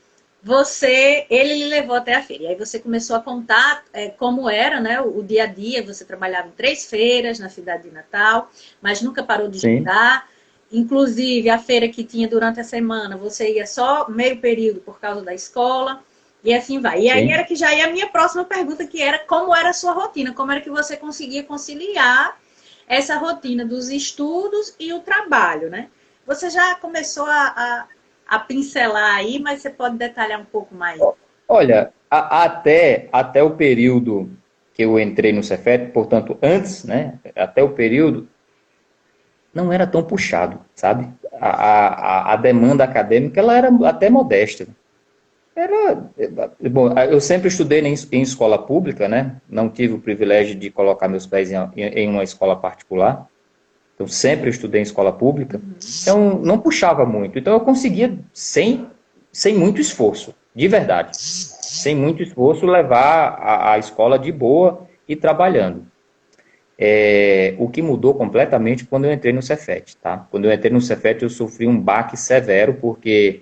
ele lhe levou até a feira. E aí você começou a contar como era, né, o dia a dia. Você trabalhava em 3 feiras na cidade de Natal, mas nunca parou de sim, estudar. Inclusive, a feira que tinha durante a semana, você ia só meio período por causa da escola, e assim vai. E aí sim. era que já ia a minha próxima pergunta, que era como era a sua rotina, como era que você conseguia conciliar essa rotina dos estudos e o trabalho, né? Você já começou a pincelar aí, mas você pode detalhar um pouco mais. Olha, até o período que eu entrei no Cefet, portanto, antes, né, até o período, não era tão puxado, sabe? A demanda acadêmica, ela era até modesta. Era, bom, eu sempre estudei em escola pública, né? Não tive o privilégio de colocar meus pés em uma escola particular. Então, sempre estudei em escola pública. Então, não puxava muito. Então, eu conseguia, sem muito esforço, de verdade, sem muito esforço, levar a escola de boa e trabalhando. O que mudou completamente quando eu entrei no Cefet, tá? Quando eu entrei no Cefet, eu sofri um baque severo, porque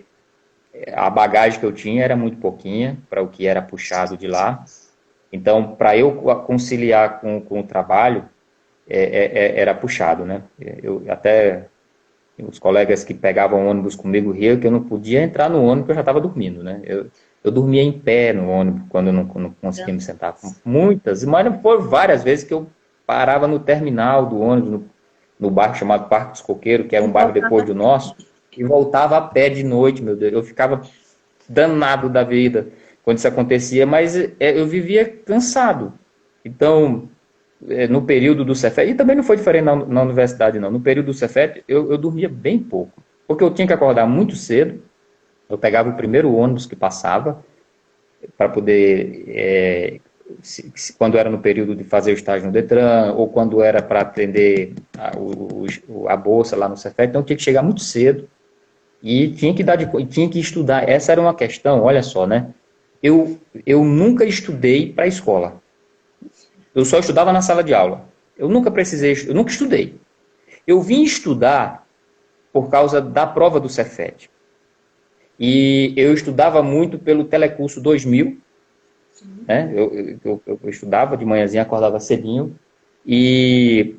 a bagagem que eu tinha era muito pouquinha para o que era puxado de lá. Então, para eu conciliar com o trabalho, era puxado, né? Até os colegas que pegavam ônibus comigo riam que eu não podia entrar no ônibus porque eu já estava dormindo, né? Eu dormia em pé no ônibus quando eu não conseguia me sentar. Muitas, mas foram várias vezes que eu parava no terminal do ônibus, no bairro chamado Parque dos Coqueiros, que era um bairro depois do nosso, e voltava a pé de noite, meu Deus. Eu ficava danado da vida quando isso acontecia, mas eu vivia cansado. Então, no período do Cefet, e também não foi diferente na universidade, não. No período do Cefet, eu dormia bem pouco, porque eu tinha que acordar muito cedo, eu pegava o primeiro ônibus que passava, para poder, quando era no período de fazer o estágio no Detran, ou quando era para atender a bolsa lá no Cefet, então eu tinha que chegar muito cedo, e tinha que estudar. Essa era uma questão, olha só, né? Eu nunca estudei para a escola. Eu só estudava na sala de aula. Eu nunca estudei. Eu vim estudar por causa da prova do Cefet. E eu estudava muito pelo Telecurso 2000, né? Eu estudava de manhãzinha, acordava cedinho. E,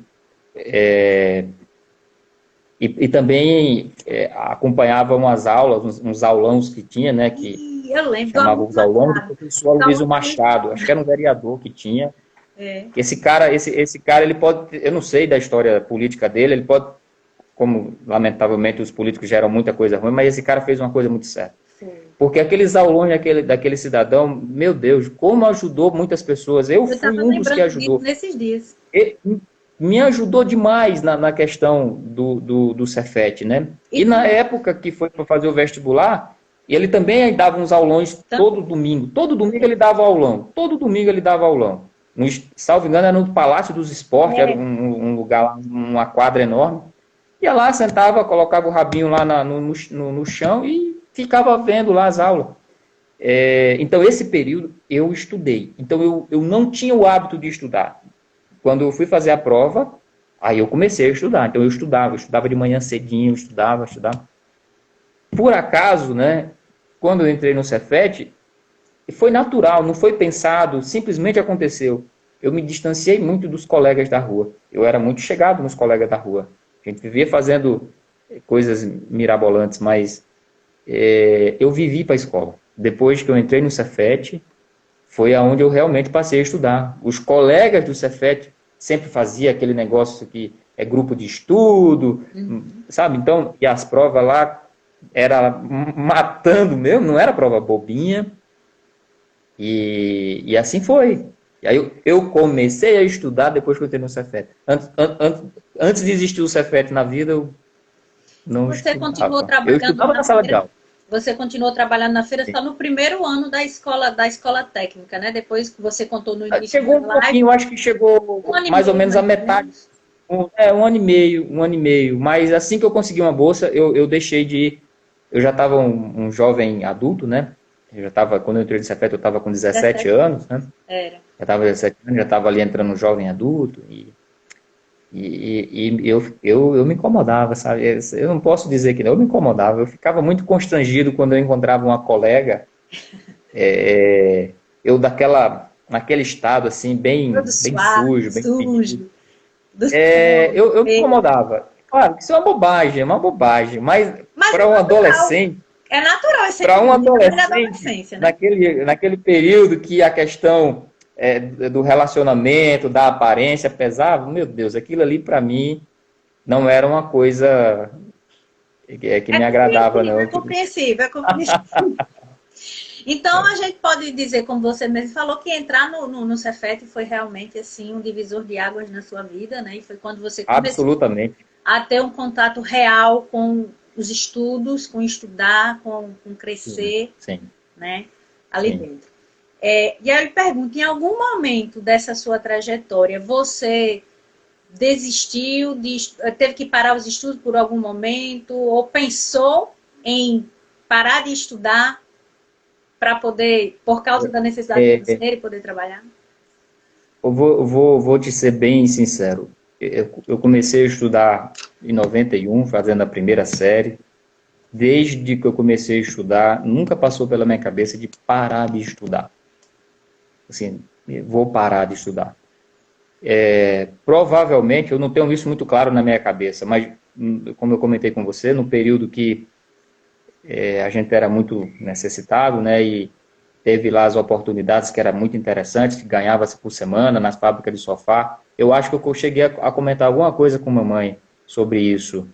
e também acompanhava umas aulas, uns aulãos que tinha, né? Que Eu lembro do chamavam aluno os aulões do Machado. professor Aloysio Machado. Acho que era um vereador que tinha. É. Que esse cara, ele pode, eu não sei da história política dele, ele pode, como lamentavelmente os políticos geram muita coisa ruim, mas esse cara fez uma coisa muito certa. Sim. Porque aqueles aulões daquele cidadão, meu Deus, como ajudou muitas pessoas. Eu fui estava um dos que lembrando disso ajudou. nesses dias. Me ajudou demais na questão do Cefet, né? E na época que foi para fazer o vestibular, ele também dava uns aulões todo domingo. Todo domingo ele dava aulão. Todo domingo ele dava aulão. Salvo engano, era no Palácio dos Esportes, era um lugar lá, uma quadra enorme. Ia lá, sentava, colocava o rabinho lá no chão e ficava vendo lá as aulas. Então, esse período eu estudei. Então, eu não tinha o hábito de estudar. Quando eu fui fazer a prova, aí eu comecei a estudar. Então, eu estudava de manhã cedinho, estudava. Por acaso, né, quando eu entrei no Cefet, foi natural, não foi pensado, simplesmente aconteceu. Eu me distanciei muito dos colegas da rua. Eu era muito chegado nos colegas da rua. A gente vivia fazendo coisas mirabolantes, mas eu vivi para a escola. Depois que eu entrei no Cefet, foi aonde eu realmente passei a estudar. Os colegas do Cefet sempre faziam aquele negócio que é grupo de estudo, sabe? Então, e as provas lá era matando mesmo, não era prova bobinha. E assim foi. E aí eu comecei a estudar depois que eu entrei no Cefet. Antes de existir o Cefet na vida, eu não Você continuou estudava. Eu trabalhando estudava na na sala de feira? aula. Você continuou trabalhando na feira Sim. só no primeiro ano da escola técnica, né? Depois que você contou no início Chegou da um live, pouquinho, eu acho que chegou um ano e mais ou meio, menos a mais ou metade. menos. Um ano e meio, um ano e meio. Mas assim que eu consegui uma bolsa, eu deixei de ir. Eu já estava um jovem adulto, né? Quando eu entrei no Cefet, eu estava com 17 17 anos, né? era. Já estava 17 anos, já estava ali entrando um jovem adulto. E eu me incomodava, sabe? Eu não posso dizer que não, eu me incomodava. Eu ficava muito constrangido quando eu encontrava uma colega, eu naquele estado assim, Todo bem suado, sujo, bem fedido. sujo, do sol, Eu me feio. incomodava. Claro que isso é uma bobagem, mas Mas para um natural. adolescente, É natural esse para um sentimento, ainda mais na adolescente, adolescência, né? naquele período que a questão do relacionamento, da aparência pesava, meu Deus, aquilo ali para mim não era uma coisa que me agradava, não. É compreensível, é compreensível. Então, a gente pode dizer, como você mesmo falou, que entrar no Cefet foi realmente assim um divisor de águas na sua vida, né? E foi quando você começou Absolutamente. a ter um contato real com os estudos, com estudar, com Sim, crescer, sim, né? Ali sim. dentro. E aí eu pergunto, em algum momento dessa sua trajetória, você desistiu, teve que parar os estudos por algum momento, ou pensou em parar de estudar para poder, por causa da necessidade É, financeira e poder trabalhar? vou te ser bem sincero. Eu comecei a estudar em 91, fazendo a primeira série. Desde que eu comecei a estudar, nunca passou pela minha cabeça de parar de estudar. Assim, vou parar de estudar. Provavelmente, eu não tenho isso muito claro na minha cabeça, mas, como eu comentei com você, no período que a gente era muito necessitado, né, e teve lá as oportunidades que eram muito interessantes, que ganhava-se por semana nas fábricas de sofá. Eu acho que eu cheguei a comentar alguma coisa com mamãe sobre isso,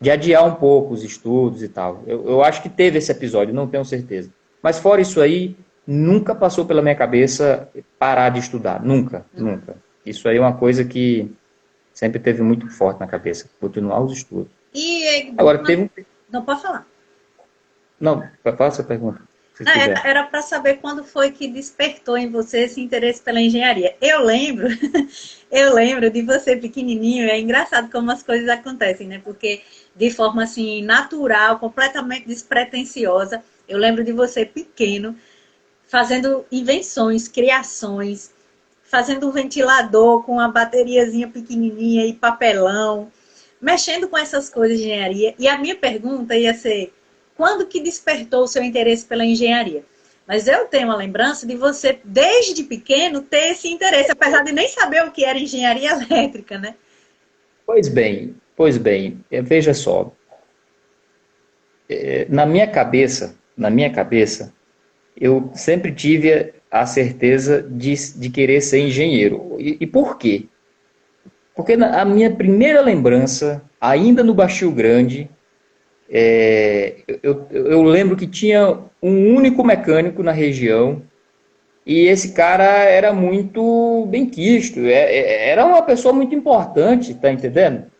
de adiar um pouco os estudos e tal. Eu acho que teve esse episódio, não tenho certeza. Mas fora isso aí, nunca passou pela minha cabeça parar de estudar. Nunca, nunca. Isso aí é uma coisa que sempre teve muito forte na cabeça, continuar os estudos. E Agora, teve um... não pode falar. Não, faça a pergunta, se Não, quiser. era para saber quando foi que despertou em você esse interesse pela engenharia. Eu lembro, eu lembro de você pequenininho, é engraçado como as coisas acontecem, né? Porque de forma assim natural, completamente despretensiosa, eu lembro de você pequeno fazendo invenções, criações, fazendo um ventilador com uma bateriazinha pequenininha e papelão, mexendo com essas coisas de engenharia. E a minha pergunta ia ser, quando que despertou o seu interesse pela engenharia? Mas eu tenho uma lembrança de você, desde pequeno, ter esse interesse, apesar de nem saber o que era engenharia elétrica, né? Pois bem, veja só, na minha cabeça, eu sempre tive a certeza de querer ser engenheiro. E por quê? Porque a minha primeira lembrança, ainda no Baixio Grande, eu lembro que tinha um único mecânico na região e esse cara era muito benquisto, era uma pessoa muito importante, tá entendendo?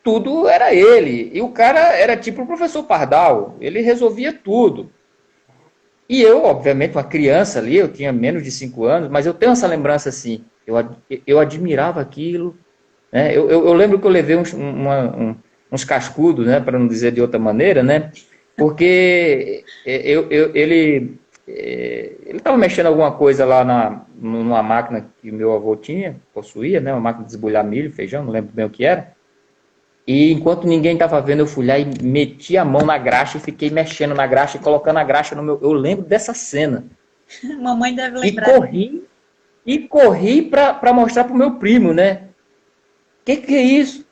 Tudo era ele. E o cara era tipo o professor Pardal, ele resolvia tudo. E eu, obviamente, uma criança ali, eu tinha menos de 5 anos, mas eu tenho essa lembrança assim, eu admirava aquilo, né? Eu lembro que eu levei uns cascudos, né, para não dizer de outra maneira, né, porque ele estava mexendo alguma coisa lá numa máquina que meu avô possuía, né, uma máquina de desbulhar milho, feijão, não lembro bem o que era. E enquanto ninguém estava vendo, eu fui lá e meti a mão na graxa e fiquei mexendo na graxa e colocando a graxa no meu. Eu lembro dessa cena. Mamãe deve E lembrar. corri para mostrar para o meu primo, né? Que é isso?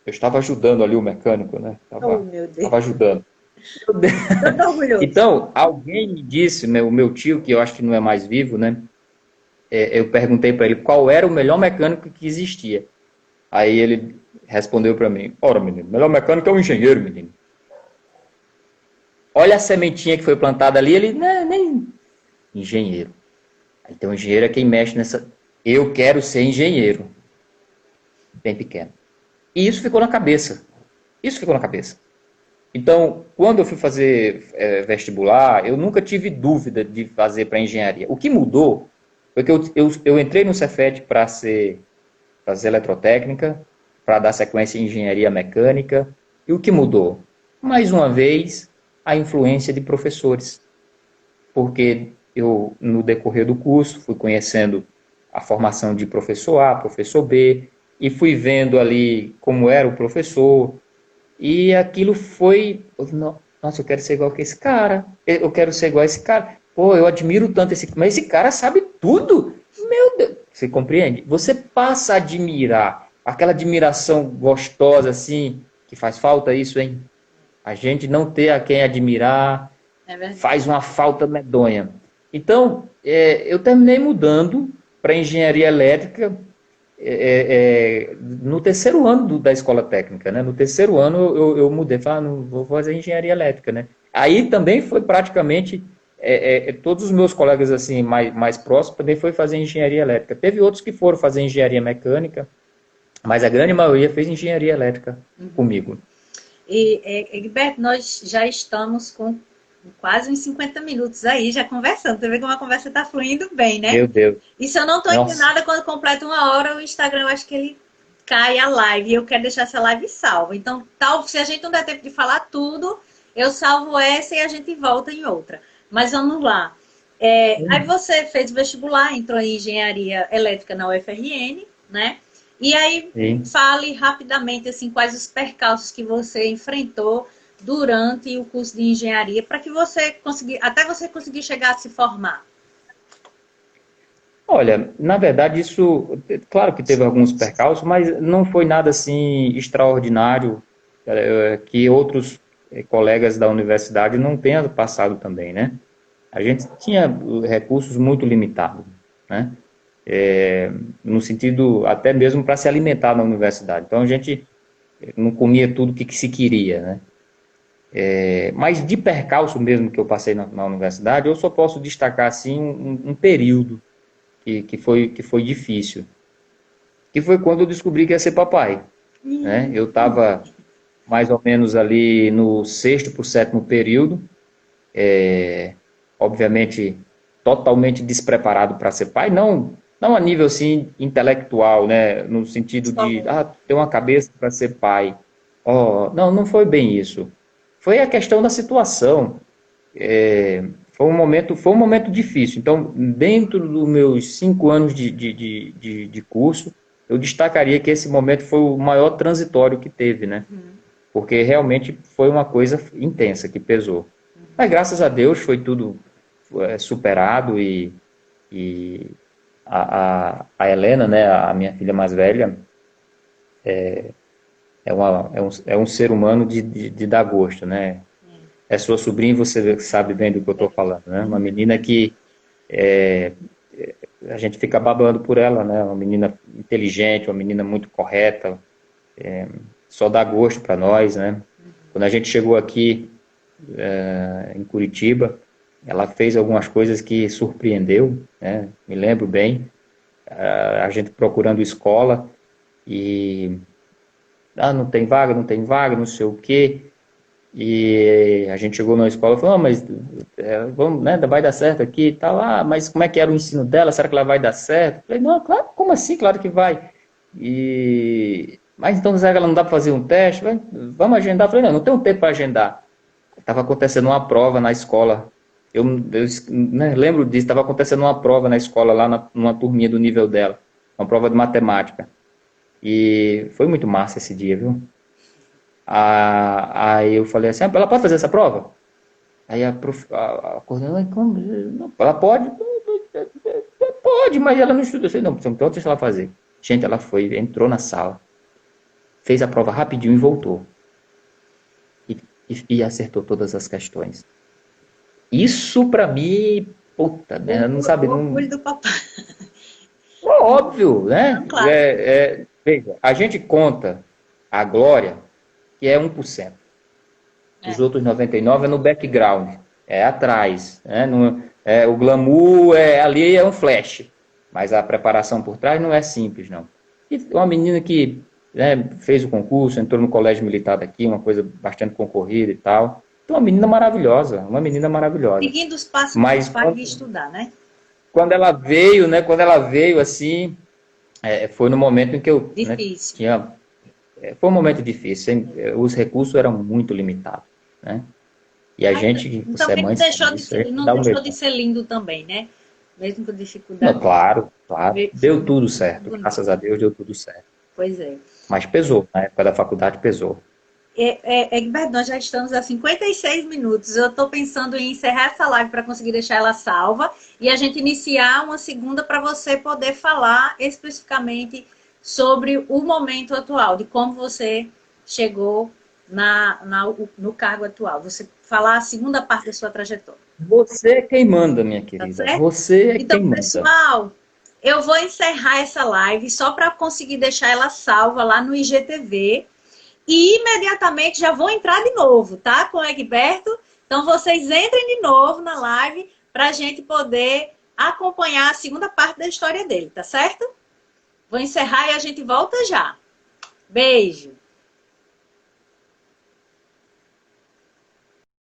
Eu estava ajudando ali o mecânico, né? Oh, meu Deus. Estava ajudando. Eu tô orgulhoso. Então, alguém me disse, né, o meu tio, que eu acho que não é mais vivo, né? Eu perguntei para ele qual era o melhor mecânico que existia. Aí ele respondeu para mim: ora, menino, o melhor mecânico é um engenheiro, menino. Olha a sementinha que foi plantada ali, ele, né, nem engenheiro. Então, engenheiro é quem mexe nessa. Eu quero ser engenheiro. Bem pequeno. E isso ficou na cabeça. Isso ficou na cabeça. Então, quando eu fui fazer vestibular, eu nunca tive dúvida de fazer para engenharia. O que mudou foi que eu entrei no Cefet para fazer eletrotécnica, para dar sequência em engenharia mecânica. E o que mudou? Mais uma vez, a influência de professores. Porque eu, no decorrer do curso, fui conhecendo a formação de professor A, professor B, e fui vendo ali como era o professor, e aquilo foi, nossa, eu quero ser igual que esse cara, eu quero ser igual a esse cara, pô, eu admiro tanto mas esse cara sabe tudo, meu Deus, você compreende? Você passa a admirar, aquela admiração gostosa assim, que faz falta isso, hein? A gente não ter a quem admirar, faz uma falta medonha. Então, eu terminei mudando para engenharia elétrica no terceiro ano da escola técnica, né? No terceiro ano eu mudei, falei, não vou fazer engenharia elétrica, né? Aí também foi praticamente todos os meus colegas assim mais próximos também foi fazer engenharia elétrica. Teve outros que foram fazer engenharia mecânica, mas a grande maioria fez engenharia elétrica comigo. E, Egberto, nós já estamos com quase uns 50 minutos aí, já conversando. Você vê como a conversa está fluindo bem, né? Meu Deus. E se eu não estou enganada, quando completa uma hora, o Instagram, eu acho que ele cai a live. E eu quero deixar essa live salva. Então, se a gente não der tempo de falar tudo, eu salvo essa e a gente volta em outra. Mas vamos lá. Aí você fez vestibular, entrou em engenharia elétrica na UFRN, né? E aí, fale rapidamente assim, quais os percalços que você enfrentou durante o curso de engenharia para que você até você conseguir chegar a se formar. Olha, na verdade isso, claro que teve alguns percalços, mas não foi nada assim extraordinário que outros colegas da universidade não tenham passado também, né? A gente tinha recursos muito limitados, né? No sentido até mesmo para se alimentar na universidade. Então a gente não comia tudo que se queria, né? Mas de percalço mesmo que eu passei na universidade, eu só posso destacar assim um período que foi difícil, que foi quando eu descobri que ia ser papai, né? Eu estava mais ou menos ali no sexto para o sétimo período, obviamente totalmente despreparado para ser pai, não a nível assim intelectual, né? No sentido de ter uma cabeça para ser pai. Não foi bem isso. Foi a questão da situação. Foi um momento difícil. Então, dentro dos meus 5 anos de curso, eu destacaria que esse momento foi o maior transitório que teve, né? Porque realmente foi uma coisa intensa, que pesou. Mas, graças a Deus, foi tudo superado e a Helena, né, a minha filha mais velha, é um ser humano de dar gosto, né? É sua sobrinha e você sabe bem do que eu estou falando, né? Uma menina que a gente fica babando por ela, né? Uma menina inteligente, uma menina muito correta, só dá gosto para nós, né? Quando a gente chegou aqui em Curitiba, ela fez algumas coisas que surpreendeu, né? Me lembro bem, a gente procurando escola e não tem vaga, não sei o quê. E a gente chegou na escola e falou, mas vamos, né, vai dar certo aqui e tal, mas como é que era o ensino dela? Será que ela vai dar certo? Eu falei, não, claro, como assim? Claro que vai. Mas então, Zé, não dá para fazer um teste? Vamos agendar. Eu falei, não tenho tempo para agendar. Estava acontecendo uma prova na escola. Eu né, lembro disso, estava acontecendo uma prova na escola, lá numa turminha do nível dela. Uma prova de matemática. E foi muito massa esse dia, viu? Aí eu falei assim, ela pode fazer essa prova? Aí a coordenadora, ela pode? Pode, mas ela não estuda. Eu falei, não, então deixa ela fazer. Gente, ela foi, entrou na sala, fez a prova rapidinho e voltou. E acertou todas as questões. Isso para mim, puta, né? Não sabe, O não. orgulho do papai. Óbvio, né? Não, claro. Veja, a gente conta a glória, que é 1%. Os É. outros 99% é no background, é atrás. Né? O glamour ali é um flash, mas a preparação por trás não é simples, não. E uma menina que, né, fez o concurso, entrou no colégio militar daqui, uma coisa bastante concorrida e tal. Então, uma menina maravilhosa, uma menina maravilhosa. Seguindo os passos dos Mas pais de estudar, né? quando ela veio, né, quando ela veio assim, foi no momento em que eu, né, Difícil. tinha. Foi um momento difícil, hein? Os recursos eram muito limitados, né? E a Mas gente, você é também mãe, sabe isso, a gente não dá o deixou de melhor. ser lindo também, né? Mesmo com Não, dificuldade. claro, claro. Foi Deu tudo certo, bonito. graças a Deus deu tudo certo. Pois é. Mas pesou, na época da faculdade pesou. Egberto, nós já estamos a 56 minutos. Eu estou pensando em encerrar essa live para conseguir deixar ela salva e a gente iniciar uma segunda para você poder falar especificamente sobre o momento atual, de como você chegou no cargo atual. Você falar a segunda parte da sua trajetória. Você é quem manda, minha Tá querida. certo? Você é Então, quem manda. pessoal, eu vou encerrar essa live só para conseguir deixar ela salva lá no IGTV. E imediatamente já vou entrar de novo, tá? Com o Egberto. Então, vocês entrem de novo na live para a gente poder acompanhar a segunda parte da história dele, tá certo? Vou encerrar e a gente volta já. Beijo!